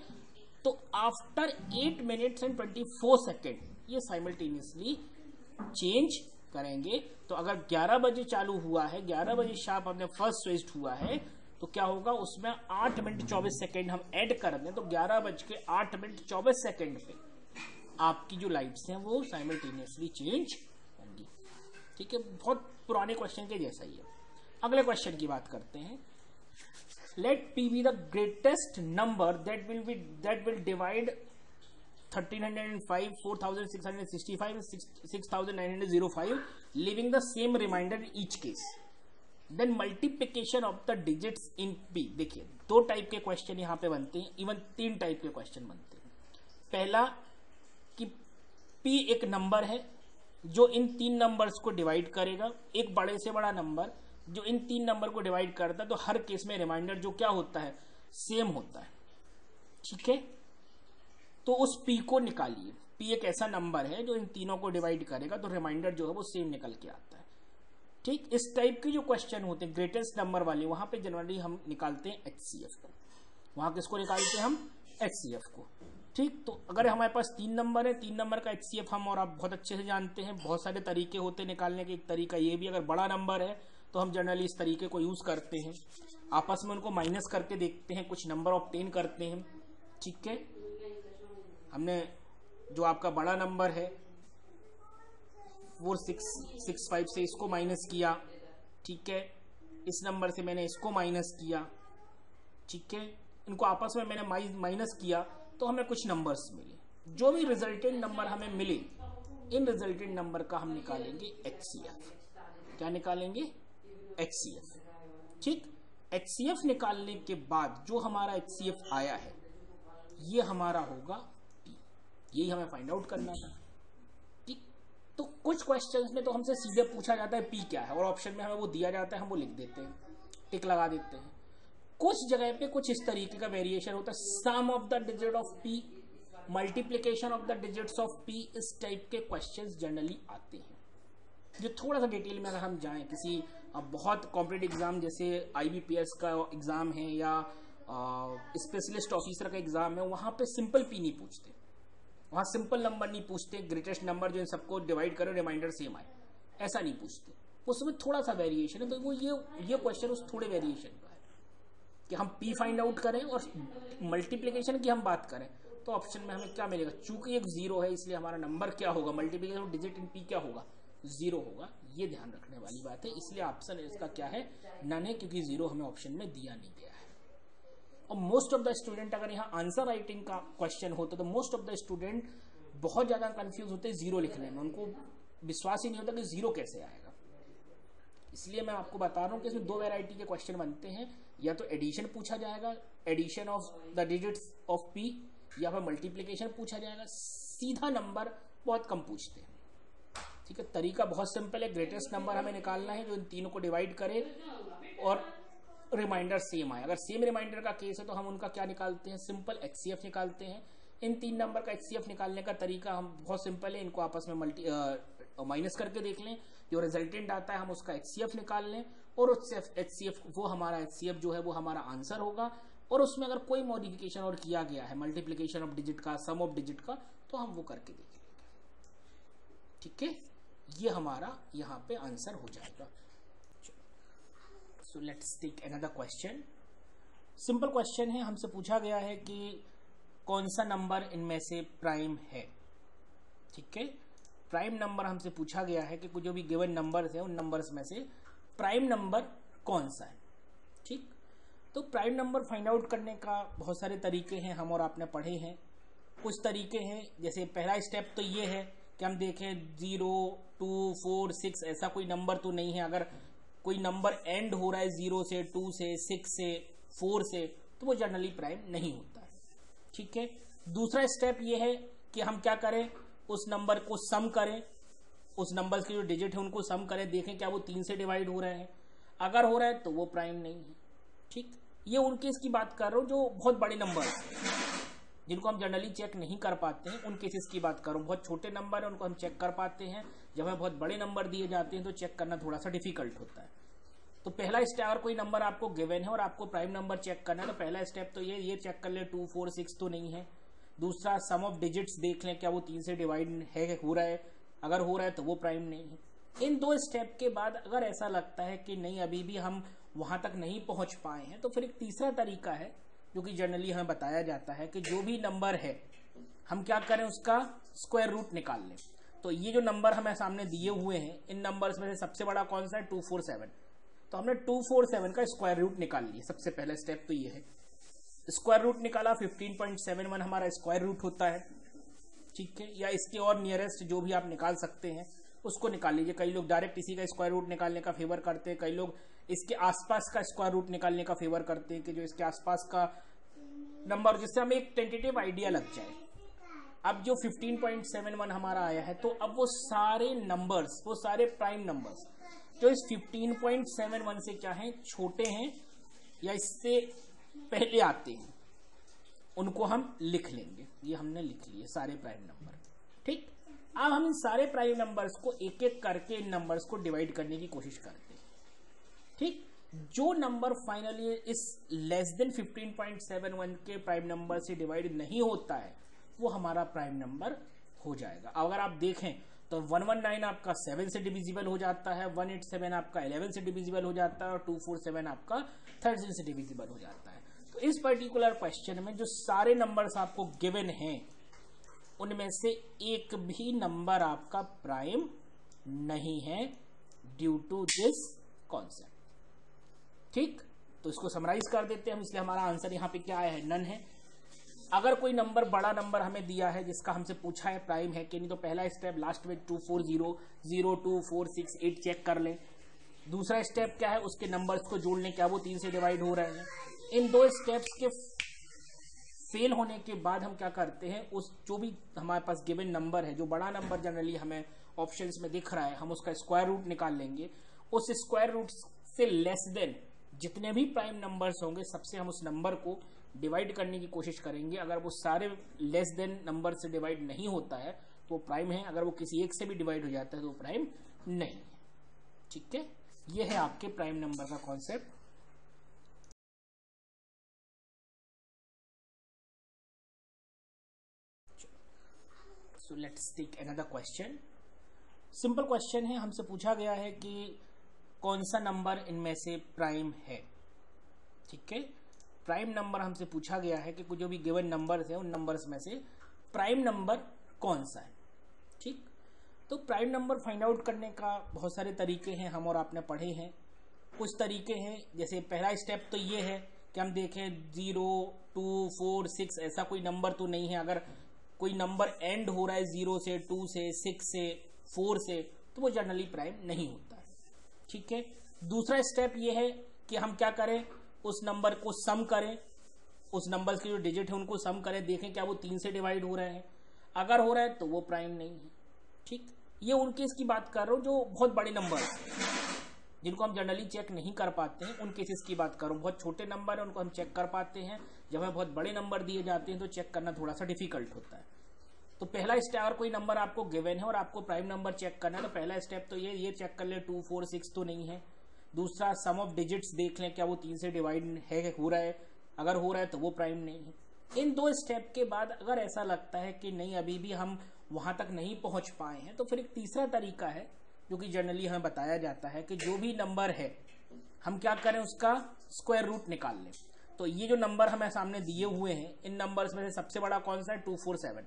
Speaker 1: तो आफ्टर 8 मिनट्स एंड 24 सेकेंड ये साइमल्टेनियसली चेंज करेंगे। तो अगर 11 बजे चालू हुआ है, 11 बजे शार्प हमने फर्स्ट स्विच्ड हुआ है, तो क्या होगा, उसमें 8 मिनट 24 सेकेंड हम ऐड कर दें, तो 11 बज के 8 मिनट 24 सेकेंड पे आपकी जो लाइट्स हैं वो साइमल्टेनियसली चेंज होंगी। ठीक है, बहुत पुराने क्वेश्चन के जैसा ही है। अगले क्वेश्चन की बात करते हैं। Let P be the greatest number that will divide 1305, 4665, 6905, leaving the same remainder in each case. Then multiplication of the digits in P. देखिए, 2 टाइप के क्वेश्चन यहां पे बनते हैं, इवन 3 टाइप के क्वेश्चन बनते हैं। पहला कि P एक नंबर है जो इन 3 नंबर्स को डिवाइड करेगा, एक बड़े से बड़ा नंबर जो इन 3 नंबर को डिवाइड करता है, तो हर केस में रिमाइंडर जो क्या होता है, सेम होता है। ठीक है, तो उस P को निकालिए। P एक ऐसा नंबर है जो इन तीनों को डिवाइड करेगा, तो रिमाइंडर जो है वो सेम निकल के आता है। ठीक, इस टाइप के जो क्वेश्चन होते हैं ग्रेटेस्ट नंबर वाले, वहां पे जनरली हम निकालते हैं HCF को। वहां किसको निकालते हैं हम, HCF को। ठीक, तो अगर हमारे पास 3 नंबर है, 3 नंबर का HCF हम और आप बहुत अच्छे से जानते हैं, बहुत सारे तरीके होते हैं निकालने के। एक तरीका ये भी, अगर बड़ा नंबर है तो हम जनरली इस तरीके को यूज करते हैं, आपस में उनको माइनस करके देखते हैं, कुछ नंबर ऑब्टेन करते हैं। ठीक है, हमने जो आपका बड़ा नंबर है 4665 से इसको माइनस किया। ठीक है, इस नंबर से मैंने इसको माइनस किया। ठीक है, इनको आपस में मैंने माइनस किया तो हमें कुछ नंबर्स मिले। जो भी रिजल्टेंट नंबर हमें मिले, इन रिजल्टेंट नंबर का हम निकालेंगे HCF। क्या निकालेंगे, HCF। ठीक, HCF निकालने के बाद जो हमारा HCF आया है ये हमारा होगा P। यही हमें फाइंड आउट करना था। ठीक, तो कुछ क्वेश्चंस में तो हमसे सीधे पूछा जाता है P क्या है, और ऑप्शन में हमें वो दिया जाता है, हम वो लिख देते हैं, टिक लगा देते हैं। कुछ जगह पे कुछ इस तरीके का वेरिएशन होता है, sum of the digit of P, multiplication of the digits of P, इस टाइप के क्वेश्चंस जनरली आते हैं। जो थोड़ा सा डिटेल में अगर हम जाएं, किसी बहुत कॉम्पिटेटिव एग्जाम जैसे IBPS का एग्जाम है या स्पेशलिस्ट ऑफिसर का एग्जाम है, वहां पे सिंपल पी नहीं पूछते, वहां सिंपल नंबर नहीं पूछते, ग्रेटेस्ट नंबर जो इन सबको डिवाइड करे रिमाइंडर सेम आए, ऐसा नहीं पूछते। उसमें थोड़ा सा वेरिएशन है, तो वो ये क्वेश्चन उस थोड़े वेरिएशन का है कि हम पी फाइंड आउट करें और मल्टीप्लीकेशन की हम बात करें तो ऑप्शन में हमें क्या मिलेगा, चूंकि एक जीरो है इसलिए हमारा नंबर क्या होगा, मल्टीप्लीकेशन डिजिट इन पी क्या होगा, जीरो होगा। ये ध्यान रखने वाली बात है, इसलिए ऑप्शन इसका क्या है, नन है, क्योंकि जीरो हमें ऑप्शन में दिया नहीं गया है। और मोस्ट ऑफ द स्टूडेंट, अगर यहाँ आंसर राइटिंग का क्वेश्चन होता तो मोस्ट ऑफ द स्टूडेंट बहुत ज्यादा कंफ्यूज होते जीरो लिखने में, उनको विश्वास ही नहीं होता कि जीरो कैसे आएगा। इसलिए मैं आपको बता रहा हूँ कि इसमें दो वैरायटी के क्वेश्चन बनते हैं, या तो एडिशन पूछा जाएगा, addition of the digits of P, या फिर मल्टीप्लीकेशन पूछा जाएगा। सीधा नंबर बहुत कम पूछते हैं, ठीक है। तरीका बहुत सिंपल है, ग्रेटेस्ट नंबर हमें निकालना है जो इन तीनों को डिवाइड करे और रिमाइंडर सेम आए। अगर सेम रिमाइंडर का केस है तो हम उनका क्या निकालते हैं, सिंपल HCF निकालते हैं। इन तीन नंबर का HCF निकालने का तरीका हम बहुत सिंपल है, इनको आपस में माइनस करके देख लें, जो रिजल्टेंट आता है हम उसका HCF निकाल लें और उससे HCF वो हमारा HCF जो है वो हमारा आंसर होगा। और उसमें अगर कोई मॉडिफिकेशन और किया गया है, मल्टीप्लीकेशन ऑफ डिजिट का, सम ऑफ डिजिट का, तो हम वो करके देख लेंगे, ठीक है। ये हमारा यहाँ पे आंसर हो जाएगा। So let's take another question. Simple question है, हमसे पूछा गया है कि कौन सा नंबर इनमें से प्राइम है, ठीक है। प्राइम नंबर हमसे पूछा गया है कि कुछ जो भी गिवन नंबर्स है उन नंबर्स में से प्राइम नंबर कौन सा है, ठीक। तो प्राइम नंबर फाइंड आउट करने का बहुत सारे तरीके हैं, हम और आपने पढ़े हैं। कुछ तरीके हैं, जैसे पहला स्टेप तो ये है कि हम देखें 0, 2, 4, 6 ऐसा कोई नंबर तो नहीं है। अगर कोई नंबर एंड हो रहा है 0 से, 2 से, 6 से, 4 से, तो वो जनरली प्राइम नहीं होता है, ठीक है। दूसरा स्टेप ये है कि हम क्या करें, उस नंबर को सम करें, उस नंबर के जो डिजिट है उनको सम करें, देखें क्या वो 3 से डिवाइड हो रहे हैं। अगर हो रहा है तो वो प्राइम नहीं है, ठीक। ये उन केस की बात कर रहा हूँ जो बहुत बड़े नंबर जिनको हम जनरली चेक नहीं कर पाते हैं, उन केसेस की बात कर रहा हूँ। बहुत छोटे नंबर है उनको हम चेक कर पाते हैं, जब हमें बहुत बड़े नंबर दिए जाते हैं तो चेक करना थोड़ा सा डिफिकल्ट होता है। तो पहला स्टेप, अगर कोई नंबर आपको गिवन है और आपको प्राइम नंबर चेक करना है तो पहला स्टेप तो ये चेक कर ले 2, 4, 6 तो नहीं है। दूसरा, सम ऑफ डिजिट्स देख लें क्या वो 3 से डिवाइड है, हो रहा है। अगर हो रहा है तो वो प्राइम नहीं है। इन दो स्टेप के बाद अगर ऐसा लगता है कि नहीं अभी भी हम वहां तक नहीं पहुंच पाए हैं, तो फिर एक तीसरा तरीका है जो कि जनरली हमें बताया जाता है कि जो भी नंबर है हम क्या करें, उसका स्क्वायर रूट निकाल लें। तो ये जो नंबर हमें सामने दिए हुए हैं, इन नंबर्स में से सबसे बड़ा कौन सा है, 247। तो हमने 247 का स्क्वायर रूट निकाल लिया। सबसे पहला स्टेप तो ये है, स्क्वायर रूट निकाला। 15.71 हमारा स्क्वायर रूट होता है, ठीक है। या इसके और नियरेस्ट जो भी आप निकाल सकते हैं उसको निकाल लीजिए। कई लोग डायरेक्ट इसी का स्क्वायर रूट निकालने का फेवर करते हैं, कई लोग इसके आसपास का स्क्वायर रूट निकालने का फेवर करते हैं कि जो इसके आसपास का नंबर, जिससे हमें एक टेंटेटिव आइडिया लग जाए। अब जो 15.71 हमारा आया है, तो अब वो सारे नंबर्स, वो सारे प्राइम नंबर्स जो इस 15.71 से क्या है, छोटे हैं या इससे पहले आते हैं, उनको हम लिख लेंगे। ये हमने लिख लिए सारे प्राइम नंबर, ठीक। अब हम इन सारे प्राइम नंबर्स को एक एक करके इन नंबर्स को डिवाइड करने की कोशिश करते हैं, ठीक। जो नंबर फाइनली इस लेस देन 15.71 के प्राइम नंबर से डिवाइड नहीं होता है वो हमारा प्राइम नंबर हो जाएगा। अगर आप देखें तो 119 आपका 7 से डिविजिबल हो जाता है, 187 आपका 11 से डिविजिबल हो जाता है और 247 आपका 13 से डिविजिबल हो जाता है। तो इस पर्टिकुलर क्वेश्चन में जो सारे नंबर्स आपको गिवन हैं उनमें से एक भी नंबर आपका प्राइम नहीं है ड्यू टू दिस कॉन्सेप्ट, ठीक। तो इसको समराइज कर देते हैं हम, इसलिए हमारा आंसर यहाँ पे क्या आया है, नन है। अगर कोई नंबर, बड़ा नंबर हमें दिया है जिसका हमसे पूछा है प्राइम है कि नहीं, तो पहला स्टेप लास्ट में 240, 0, 2, 4, 6, 8 चेक कर लें। दूसरा स्टेप क्या है, उसके नंबर्स को जोड़ लें, क्या वो 3 से डिवाइड हो रहे हैं। इन दो स्टेप्स के फेल होने के बाद हम क्या करते हैं, उस जो भी हमारे पास गिवन नंबर है, जो बड़ा नंबर जनरली हमें ऑप्शंस में दिख रहा है, हम उसका स्क्वायर रूट निकाल लेंगे। उस स्क्वायर रूट से लेस देन जितने भी प्राइम नंबर्स होंगे सबसे हम उस नंबर को डिवाइड करने की कोशिश करेंगे। अगर वो सारे लेस देन नंबर से डिवाइड नहीं होता है तो प्राइम है, अगर वो किसी एक से भी डिवाइड हो जाता है तो प्राइम नहीं है। ठीक है, ये है आपके प्राइम नंबर का concept. So let's take another question. Simple question है, हमसे पूछा गया है कि कौन सा नंबर इनमें से प्राइम है। ठीक है, प्राइम नंबर हमसे पूछा गया है कि कुछ जो भी गिवन नंबर्स हैं उन नंबर्स में से प्राइम नंबर कौन सा है। ठीक, तो प्राइम नंबर फाइंड आउट करने का बहुत सारे तरीके हैं, हम और आपने पढ़े हैं। कुछ तरीके हैं, जैसे पहला स्टेप तो ये है कि हम देखें 0, 2, 4, 6 ऐसा कोई नंबर तो नहीं है। अगर कोई नंबर एंड हो रहा है 0 से, 2 से, 6 से, 4 से, तो वो जनरली प्राइम नहीं होता है। ठीक है, दूसरा स्टेप ये है कि हम क्या करें, उस नंबर को सम करें, उस नंबर के जो डिजिट है उनको सम करें, देखें क्या वो 3 से डिवाइड हो रहे हैं। अगर हो रहा है तो वो प्राइम नहीं है। ठीक, ये उन केस की बात कर रहा हूँ जो बहुत बड़े नंबर हैं, जिनको हम जनरली चेक नहीं कर पाते हैं, उन केसेस की बात कर रहा हूँ। बहुत छोटे नंबर है उनको हम चेक कर पाते हैं, जब हमें बहुत बड़े नंबर दिए जाते हैं तो चेक करना थोड़ा सा डिफिकल्ट होता है। तो पहला स्टेप, अगर कोई नंबर आपको गिवन है और आपको प्राइम नंबर चेक करना है तो पहला स्टेप तो ये चेक कर ले 2, 4, 6 तो नहीं है। दूसरा, सम ऑफ डिजिट्स देख लें क्या वो 3 से डिवाइड है, हो रहा है। अगर हो रहा है तो वो प्राइम नहीं है। इन दो स्टेप के बाद अगर ऐसा लगता है कि नहीं अभी भी हम वहां तक नहीं पहुंच पाए हैं, तो फिर एक तीसरा तरीका है जो कि जनरली हमें बताया जाता है कि जो भी नंबर है हम क्या करें, उसका स्क्वायर रूट निकाल लें। तो ये जो नंबर हमें सामने दिए हुए हैं, इन नंबर्स में से सबसे बड़ा कौन सा है, 247।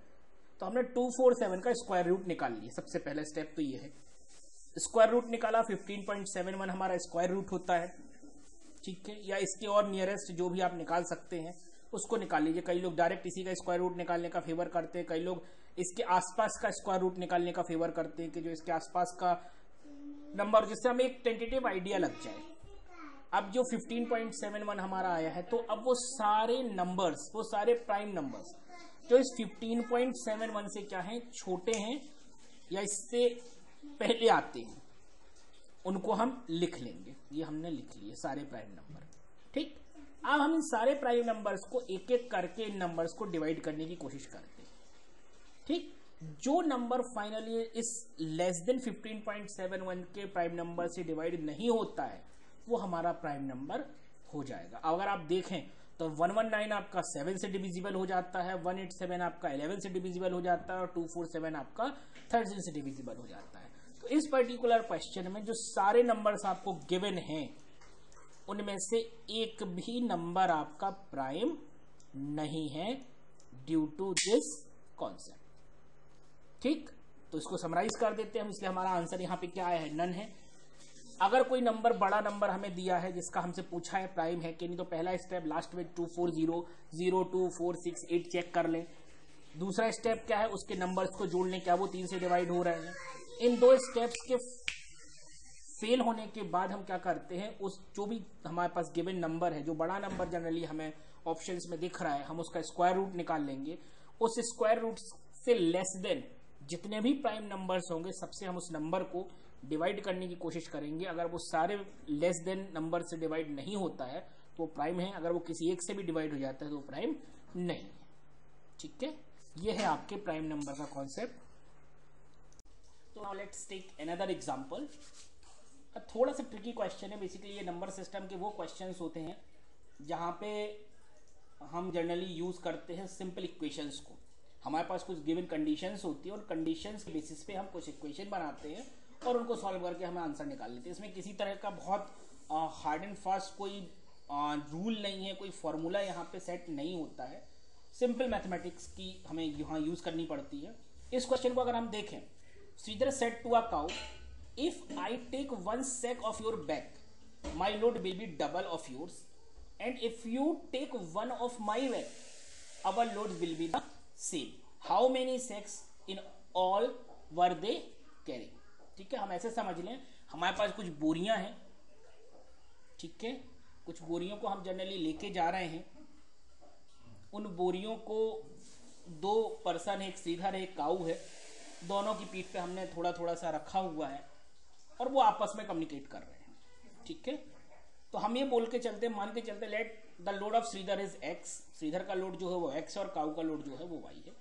Speaker 1: तो हमने 247 का स्क्वायर रूट निकाल लिया। सबसे पहला स्टेप तो ये है, स्क्वायर रूट निकाला। 15.71 हमारा स्क्वायर रूट होता है। ठीक है, या इसके और नियरेस्ट जो भी आप निकाल सकते हैं उसको निकाल लीजिए। कई लोग डायरेक्ट इसी का स्क्वायर रूट निकालने का फेवर करते हैं, कई लोग इसके आसपास का स्क्वायर रूट निकालने का फेवर करते हैं कि जो इसके आसपास का नंबर, जिससे हमें एक टेंटेटिव आइडिया लग जाए। अब जो 15.71 हमारा आया है, तो अब वो सारे नंबर्स, वो सारे प्राइम नंबर्स जो इस 15.71 से क्या है, छोटे हैं या इससे पहले आते हैं, उनको हम लिख लेंगे। ये हमने लिख लिए सारे प्राइम नंबर। ठीक, अब हम इन सारे प्राइम नंबर्स को एक एक करके इन नंबर्स को डिवाइड करने की कोशिश करते हैं। ठीक, जो नंबर फाइनली इस लेस देन 15.71 के प्राइम नंबर से डिवाइड नहीं होता है वो हमारा प्राइम नंबर हो जाएगा। अगर आप देखें तो 119 आपका 7 से डिविजिबल हो जाता है, 187 आपका 11 से डिविजिबल हो जाता है और 247 आपका 13 से डिविजिबल हो जाता है। तो इस पर्टिकुलर क्वेश्चन में जो सारे नंबर्स आपको गिवन हैं उनमें से एक भी नंबर आपका प्राइम नहीं है ड्यू टू दिस कॉन्सेप्ट। ठीक, तो इसको समराइज कर देते हैं हम, इसलिए हमारा आंसर यहाँ पे क्या आया है, नन है। अगर कोई नंबर, बड़ा नंबर हमें दिया है जिसका हमसे पूछा है प्राइम है कि नहीं, तो पहला स्टेप लास्ट में 240, 0, 2, 4, 6, 8 चेक कर लें। दूसरा स्टेप क्या है, उसके नंबर्स को जोड़ लें, क्या वो 3 से डिवाइड हो रहे हैं। इन दो स्टेप्स के फेल होने के बाद हम क्या करते हैं, उस जो भी हमारे पास गिवन नंबर है, जो बड़ा नंबर जनरली हमें ऑप्शंस में दिख रहा है, हम उसका स्क्वायर रूट निकाल लेंगे। उस स्क्वायर रूट से लेस देन जितने भी प्राइम नंबर्स होंगे सबसे हम उस नंबर को डिवाइड करने की कोशिश करेंगे। अगर वो सारे लेस देन नंबर से डिवाइड नहीं होता है तो वो प्राइम है, अगर वो किसी एक से भी डिवाइड हो जाता है तो वो प्राइम नहीं है। ठीक है, ये है आपके प्राइम नंबर का कॉन्सेप्ट। तो now let's take another example. थोड़ा सा ट्रिकी क्वेश्चन है। बेसिकली ये नंबर सिस्टम के वो क्वेश्चंस होते हैं जहाँ पे हम जनरली यूज करते हैं सिंपल इक्वेशंस को। हमारे पास कुछ गिवन कंडीशंस होती है और कंडीशंस के बेसिस पे हम कुछ इक्वेशन बनाते हैं और उनको सॉल्व करके हमें आंसर निकाल लेते हैं। इसमें किसी तरह का बहुत हार्ड एंड फास्ट कोई रूल नहीं है, कोई फॉर्मूला यहाँ पे सेट नहीं होता है। सिंपल मैथमेटिक्स की हमें यहाँ यूज करनी पड़ती है। इस क्वेश्चन को अगर हम देखें, Shridhar said to a cow, if I take 1 sack of your back, my load will be double of yours, and if you take 1 of my back, our load will be the same. How many sacks in all were they carrying? ठीक है, हम ऐसे समझ लें, हमारे पास कुछ बोरियां हैं। ठीक है, कुछ बोरियों को हम जनरली लेके जा रहे हैं। उन बोरियों को 2 पर्सन है, एक श्रीधर है, एक काऊ है, दोनों की पीठ पे हमने थोड़ा थोड़ा सा रखा हुआ है और वो आपस में कम्युनिकेट कर रहे हैं। ठीक है, तो हम ये बोल के चलते, मान के चलते let the load of Shridhar is x, Shridhar का लोड जो है वो एक्स और काऊ का लोड जो है वो वाई है।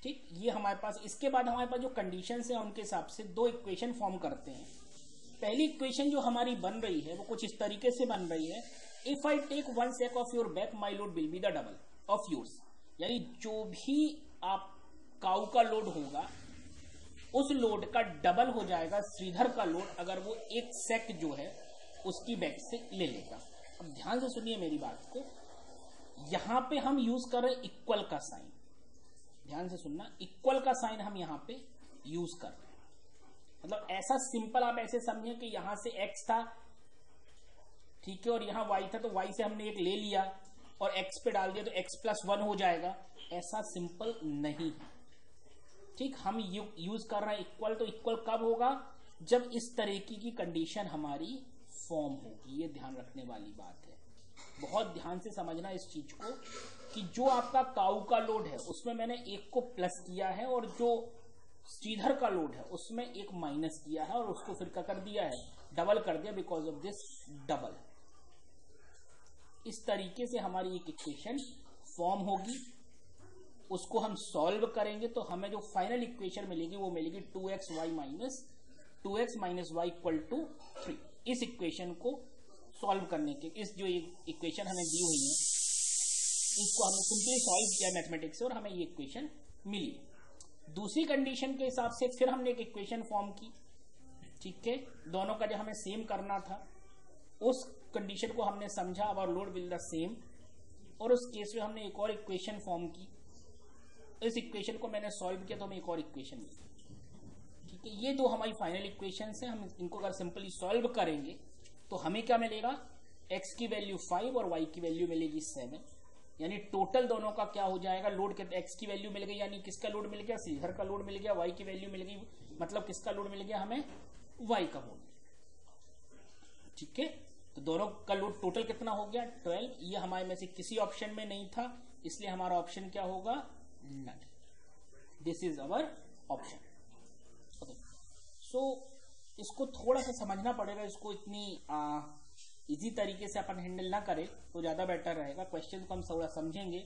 Speaker 1: ठीक, ये हमारे पास, इसके बाद हमारे पास जो कंडीशंस है उनके हिसाब से दो इक्वेशन फॉर्म करते हैं। पहली इक्वेशन जो हमारी बन रही है वो कुछ इस तरीके से बन रही है, if I take 1 sec of your back my load will be the double of yours. यानी जो भी आप काऊ का लोड होगा उस लोड का डबल हो जाएगा श्रीधर का लोड अगर वो 1 sec जो है उसकी बैक से ले लेगा। अब ध्यान से सुनिए मेरी बात को, यहां पे हम यूज कर रहे हैं इक्वल का साइन, ध्यान से सुनना, इक्वल का साइन हम यहां पे यूज कर रहे हैं। मतलब ऐसा सिंपल आप ऐसे समझे कि यहां से x था, ठीक है, और यहां y था, तो y से हमने एक ले लिया और x पे डाल दिया तो x + 1 हो जाएगा। ऐसा सिंपल नहीं है। ठीक, हम यूज कर रहे हैं इक्वल, तो इक्वल कब होगा, जब इस तरीके की कंडीशन हमारी फॉर्म होगी। ये ध्यान रखने वाली बात है, बहुत ध्यान से समझना इस चीज को कि जो आपका काऊ का लोड है उसमें मैंने एक को प्लस किया है और जो श्रीधर का लोड है उसमें एक माइनस किया है और उसको फिर क्या कर दिया है, डबल कर दिया, बिकॉज ऑफ दिस डबल। इस तरीके से हमारी एक इक्वेशन फॉर्म होगी, उसको हम सॉल्व करेंगे तो हमें जो फाइनल इक्वेशन मिलेगी वो मिलेगी 2xy minus 2x minus y equal to 3। इस इक्वेशन को सॉल्व करने के, इस जो इक्वेशन हमें दी हुई है इसको हमने सिंपली सॉल्व किया मैथमेटिक्स से और हमें ये इक्वेशन मिली। दूसरी कंडीशन के हिसाब से फिर हमने एक इक्वेशन फॉर्म की, ठीक है, दोनों का जो हमें सेम करना था उस कंडीशन को हमने समझा, our load will the same, और उस केस में हमने एक और इक्वेशन फॉर्म की। इस इक्वेशन को मैंने सॉल्व किया तो हमें एक और इक्वेशन मिली। ठीक है, ये दो हमारी फाइनल इक्वेशंस हैं। हम इनको अगर सिंपली सॉल्व करेंगे तो हमें क्या मिलेगा, x की वैल्यू 5 और y की वैल्यू मिलेगी 7। यानी टोटल दोनों का क्या हो जाएगा, लोड के x की वैल्यू मिल गई, यानी किसका लोड मिल गया, श्रीधर का लोड मिल गया, y की वैल्यू मिल गई, मतलब किसका लोड मिल गया, हमें y का लोड। ठीक है, तो दोनों का लोड टोटल कितना हो गया, 12। ये हमारे में से किसी ऑप्शन में नहीं था, इसलिए हमारा ऑप्शन क्या होगा, none. This is our option. Okay, so इसको थोड़ा सा समझना पड़ेगा, इसको इतनी इजी तरीके से अपन हैंडल ना करें तो ज्यादा बेटर रहेगा। क्वेश्चन को हम थोड़ा समझेंगे,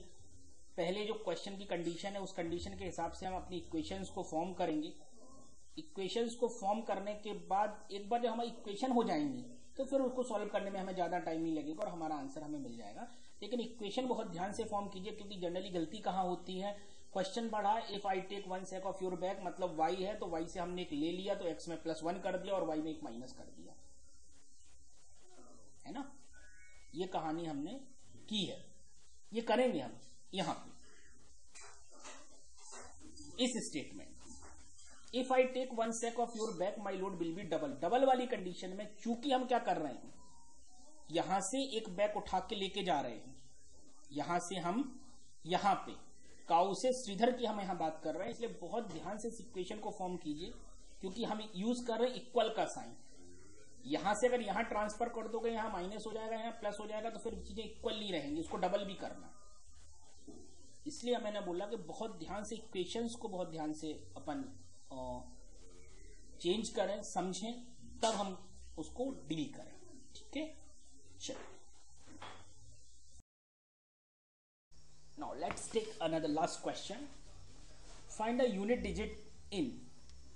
Speaker 1: पहले जो क्वेश्चन की कंडीशन है उस कंडीशन के हिसाब से हम अपनी इक्वेशंस को फॉर्म करेंगे। इक्वेशंस को फॉर्म करने के बाद एक बार जब हमारी इक्वेशन हो जाएंगी तो फिर उसको सॉल्व करने में हमें ज्यादा टाइम नहीं लगेगा और हमारा आंसर हमें मिल जाएगा। लेकिन इक्वेशन बहुत ध्यान से फॉर्म कीजिए, क्योंकि जनरली गलती कहाँ होती है, क्वेश्चन पढ़ा if I take 1 sec of your back, मतलब y है तो y से हमने एक ले लिया तो x में +1 कर दिया और y में एक माइनस कर दिया, है ना। ये कहानी हमने की है, ये करेंगे हम यहां पे इस statement, if I take 1 sec of your back my load will be double. Double वाली कंडीशन में चूंकि हम क्या कर रहे हैं, यहां से एक बैक उठा के लेके जा रहे हैं, यहां से हम यहां पे काऊ से श्रीधर की हम यहां बात कर रहे हैं, इसलिए बहुत ध्यान से इस इक्वेशन को फॉर्म कीजिए, क्योंकि हम यूज कर रहे हैं इक्वल का साइन। यहां से अगर यहां ट्रांसफर कर दोगे, यहां माइनस हो जाएगा, यहां प्लस हो जाएगा, तो फिर चीजें इक्वल नहीं रहेंगी, इसको डबल भी करना। इसलिए मैंने बोला कि बहुत ध्यान से इक्वेशंस को बहुत ध्यान से अपन चेंज करें, समझें, तब हम उसको डील करें। ठीक है, चलो now let's take another last question, find a unit digit in.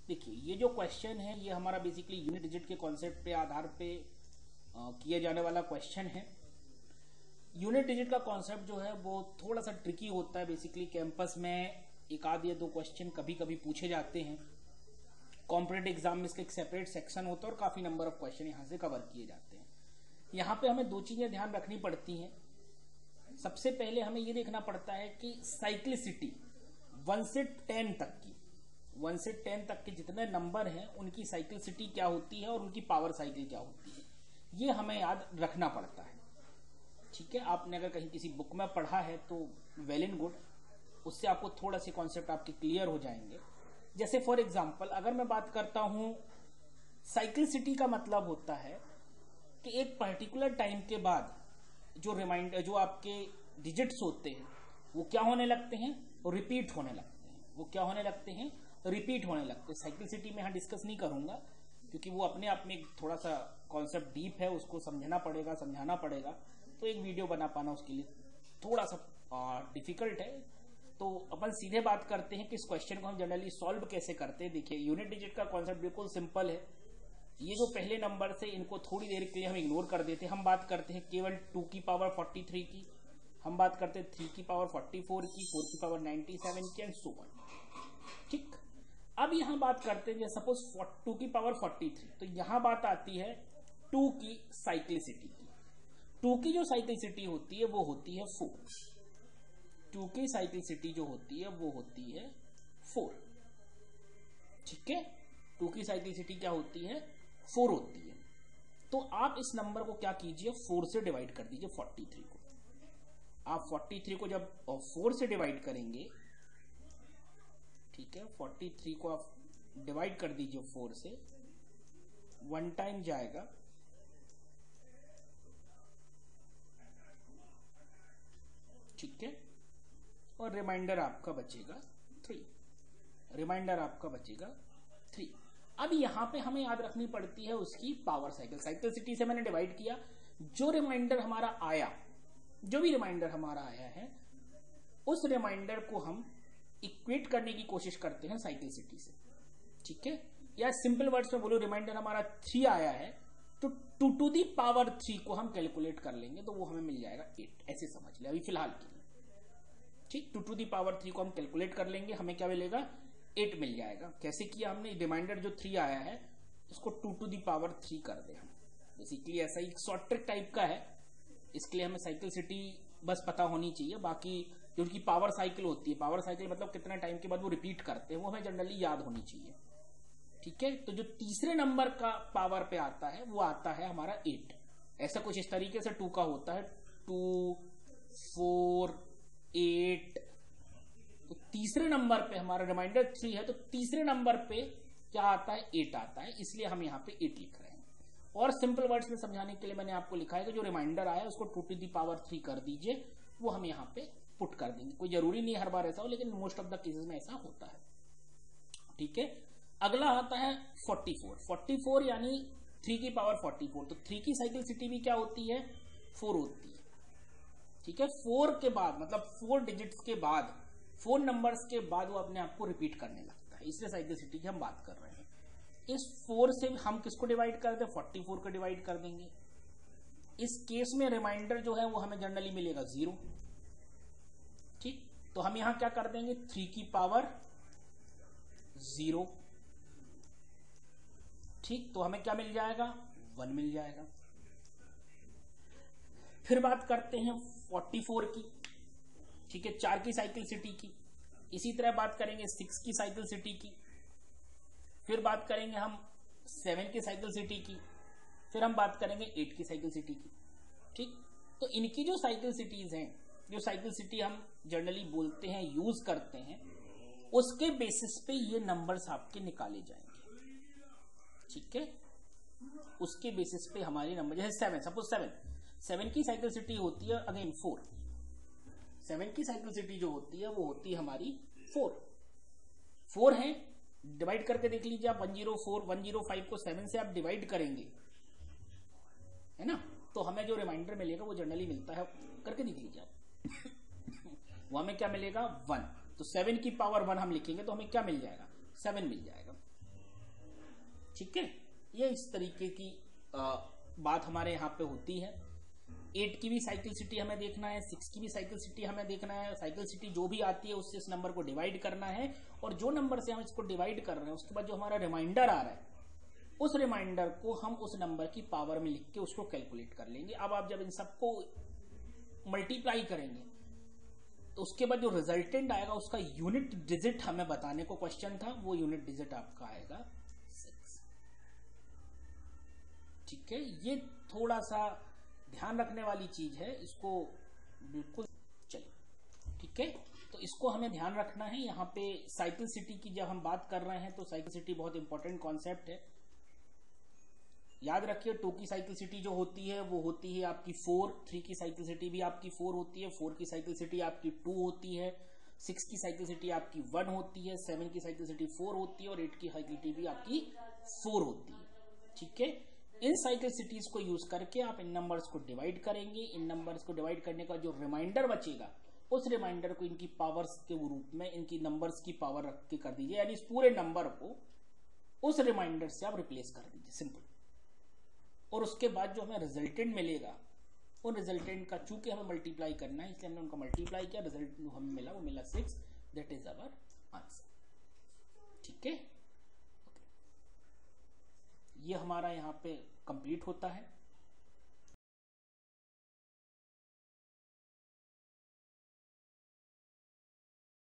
Speaker 1: देखिए ये जो क्वेश्चन है ये हमारा बेसिकली यूनिट डिजिट के कॉन्सेप्ट पे आधार पे किया जाने वाला क्वेश्चन है। यूनिट डिजिट का कॉन्सेप्ट जो है वो थोड़ा सा ट्रिकी होता है। बेसिकली कैंपस में एक आध या दो क्वेश्चन कभी कभी पूछे जाते हैं, कॉम्पिटेटिव एग्जाम में इसका एक सेपरेट सेक्शन होता है और काफी नंबर ऑफ क्वेश्चन यहाँ से कवर किए जाते हैं। यहाँ पे हमें दो चीजें ध्यान रखनी पड़ती हैं। सबसे पहले हमें ये देखना पड़ता है कि साइक्लिसिटी 1 से 10 तक की, 1 से 10 तक के जितने नंबर हैं उनकी साइक्लिसिटी क्या होती है और उनकी पावर साइकिल क्या होती है, ये हमें याद रखना पड़ता है। ठीक है, आपने अगर कहीं किसी बुक में पढ़ा है तो वेल एंड गुड, उससे आपको थोड़ा से कॉन्सेप्ट आपके क्लियर हो जाएंगे। जैसे फॉर एग्जांपल अगर मैं बात करता हूं, साइक्लिसिटी का मतलब होता है कि एक पर्टिकुलर टाइम के बाद जो आपके डिजिट्स होते हैं वो क्या होने लगते हैं, रिपीट होने लगते हैं। वो क्या होने लगते हैं, रिपीट होने लगते हैं। साइक्लिसिटी में यहाँ डिस्कस नहीं करूंगा, क्योंकि वो अपने आप में थोड़ा सा कॉन्सेप्ट डीप है, उसको समझना पड़ेगा, समझाना पड़ेगा, तो एक वीडियो बना पाना उसके लिए थोड़ा सा डिफिकल्ट है। तो अपन सीधे बात करते हैं कि इस क्वेश्चन को हम जनरली सॉल्व कैसे करते हैं। देखिए, यूनिट डिजिट का कॉन्सेप्ट बिल्कुल सिंपल है। ये जो पहले नंबर से, इनको थोड़ी देर के लिए हम इग्नोर कर देते हैं। हम बात करते हैं केवल 2 की पावर 43 की, हम बात करते हैं 3 की पावर 44 की, 4 की पावर 97 की एंड सो ऑन। ठीक, अब यहां बात करते हैं सपोज 2 की पावर 43, तो यहां बात आती है 2 की साइक्लिसिटी की। 2 की जो साइक्लिसिटी होती है वो होती है 4। 2 की साइक्लिसिटी जो होती है वो होती है 4। ठीक है, 2 की साइक्लिसिटी क्या होती है? 4 होती है। तो आप इस नंबर को क्या कीजिए, 4 से डिवाइड कर दीजिए 43 को। आप 43 को जब 4 से डिवाइड करेंगे, ठीक है, 43 को आप डिवाइड कर दीजिए 4 से, 1 टाइम जाएगा, ठीक है, और रिमाइंडर आपका बचेगा 3। रिमाइंडर आपका बचेगा 3। अब यहां पे हमें याद रखनी पड़ती है उसकी पावर साइकिल। साइक्लिसिटी से मैंने डिवाइड किया, जो रिमाइंडर हमारा आया, जो भी रिमाइंडर हमारा आया है, उस रिमाइंडर को हम इक्वेट करने की कोशिश करते हैं साइक्लिसिटी से। ठीक है, या सिंपल वर्ड्स में बोलो, रिमाइंडर हमारा 3 आया है, तो 2 टू दी पावर 3 को हम कैलकुलेट कर लेंगे, तो वो हमें मिल जाएगा 8। ऐसे समझ ले अभी फिलहाल के लिए। ठीक, 2 टू दी पावर 3 को हम कैलकुलेट कर लेंगे, हमें क्या मिलेगा? 8 मिल जाएगा। कैसे किया हमने? रिमाइंडर जो 3 आया है उसको 2 टू दी पावर 3 कर दे हम। बेसिकली ऐसा ही शॉर्ट ट्रिक टाइप का है, इसके लिए हमें साइक्लिसिटी बस पता होनी चाहिए। बाकी जो उनकी पावर साइकिल होती है, पावर साइकिल मतलब कितना टाइम के बाद वो रिपीट करते हैं, वो हमें जनरली याद होनी चाहिए। ठीक है, तो जो तीसरे नंबर का पावर पे आता है वो आता है हमारा 8। ऐसा कुछ इस तरीके से 2 का होता है, 2, 4, 8। तो तीसरे नंबर पे हमारा रिमाइंडर 3 है, तो तीसरे नंबर पे क्या आता है? 8 आता है, इसलिए हम यहाँ पे 8 लिख रहे हैं। और सिंपल वर्ड्स में समझाने के लिए मैंने आपको लिखा है कि जो रिमाइंडर आया उसको 2 टू दी पावर 3 कर दीजिए, वो हम यहाँ पे पुट कर देंगे। कोई जरूरी नहीं हर बार ऐसा हो, लेकिन मोस्ट ऑफ द केसेस में ऐसा होता है। ठीक है, अगला आता है 44। 44 यानी 3 की पावर 44, तो 3 की साइक्लिसिटी भी क्या होती है? 4 होती है। ठीक है, 4 के बाद मतलब 4 डिजिट्स के बाद, 4 नंबर्स के बाद वो अपने आप को रिपीट करने लगता है, इसलिए साइक्लिसिटी की हम बात कर रहे हैं। इस 4 से हम किसको डिवाइड कर दें? 44 को डिवाइड कर देंगे। इस केस में रिमाइंडर जो है वो हमें जनरली मिलेगा 0। ठीक, तो हम यहां क्या कर देंगे? 3 की पावर 0। ठीक, तो हमें क्या मिल जाएगा? 1 मिल जाएगा। फिर बात करते हैं 44 की। ठीक है, 4 की साइक्लिसिटी की। इसी तरह बात करेंगे 6 की साइक्लिसिटी की। फिर बात करेंगे हम 7 की साइक्लिसिटी की। फिर हम बात करेंगे 8 की साइक्लिसिटी की। ठीक, तो इनकी जो साइक्लिसिटीज हैं, जो साइक्लिसिटी हम जनरली बोलते हैं, यूज करते हैं, उसके बेसिस पे ये नंबर्स आपके निकाले जाएंगे। ठीक है, उसके बेसिस पे हमारे नंबर, जैसे 7, सपोज 7 की साइक्लिसिटी होती है अगेन 4। 7 की साइक्लिसिटी जो होती है वो होती है हमारी 4 है। डिवाइड करके देख लीजिए आप, 104, 105 को 7 से आप डिवाइड करेंगे, है ना, तो हमें जो रिमाइंडर मिलेगा वो जनरली मिलता है, करके देख लीजिए आप वो हमें क्या मिलेगा? 1। तो 7 की पावर 1 हम लिखेंगे तो हमें क्या मिल जाएगा? 7 मिल जाएगा। ठीक है, ये इस तरीके की बात हमारे यहाँ पे होती है। 8 की भी साइक्लिसिटी हमें देखना है, 6 की भी साइक्लिसिटी हमें देखना है। साइक्लिसिटी जो भी आती है उससे इस नंबर को डिवाइड करना है, और जो नंबर से हम इसको डिवाइड कर रहे हैं उसके बाद जो हमारा रिमाइंडर आ रहा है, उस रिमाइंडर को हम उस नंबर की पावर में लिख के उसको कैलकुलेट कर लेंगे। अब आप जब इन सबको मल्टीप्लाई करेंगे तो उसके बाद जो रिजल्टेंट आएगा उसका यूनिट डिजिट हमें बताने को क्वेश्चन था, वो यूनिट डिजिट आपका आएगा 6। ठीक है, ये थोड़ा सा ध्यान रखने वाली चीज है, इसको बिल्कुल चलिए। ठीक है, तो इसको हमें ध्यान रखना है। यहाँ पे साइक्लिसिटी की जब हम बात कर रहे हैं तो साइक्लिसिटी बहुत इंपॉर्टेंट कॉन्सेप्ट है, याद रखिए। 2 की साइक्लिसिटी जो होती है वो होती है आपकी 4। 3 की साइक्लिसिटी भी आपकी 4 होती है। 4 की साइक्लिसिटी आपकी 2 होती है। 6 की साइक्लिसिटी आपकी 1 होती है। 7 की साइक्लिसिटी 4 होती है, और 8 की साइक्लिसिटी भी आपकी 4 होती है। ठीक है। इन साइक्लिसिटीज को यूज करके आप इन नंबर्स को डिवाइड करेंगे। इन नंबर्स को डिवाइड करने का जो रिमाइंडर बचेगा उस रिमाइंडर को इनकी पावर्स के रूप में इनकी नंबर्स की पावर रख के कर दीजिए, यानी इस पूरे नंबर को उस रिमाइंडर से आप रिप्लेस कर दीजिए, सिंपल। और उसके बाद जो हमें रिजल्टेंट मिलेगा वो रिजल्टेंट का चूंकि हमें मल्टीप्लाई करना है इसलिए हमने उनका मल्टीप्लाई किया, रिजल्ट जो हमें मिला वो मिला 6, दैट इज आवर आंसर। ठीक है, ये हमारा यहाँ पे कंप्लीट होता है।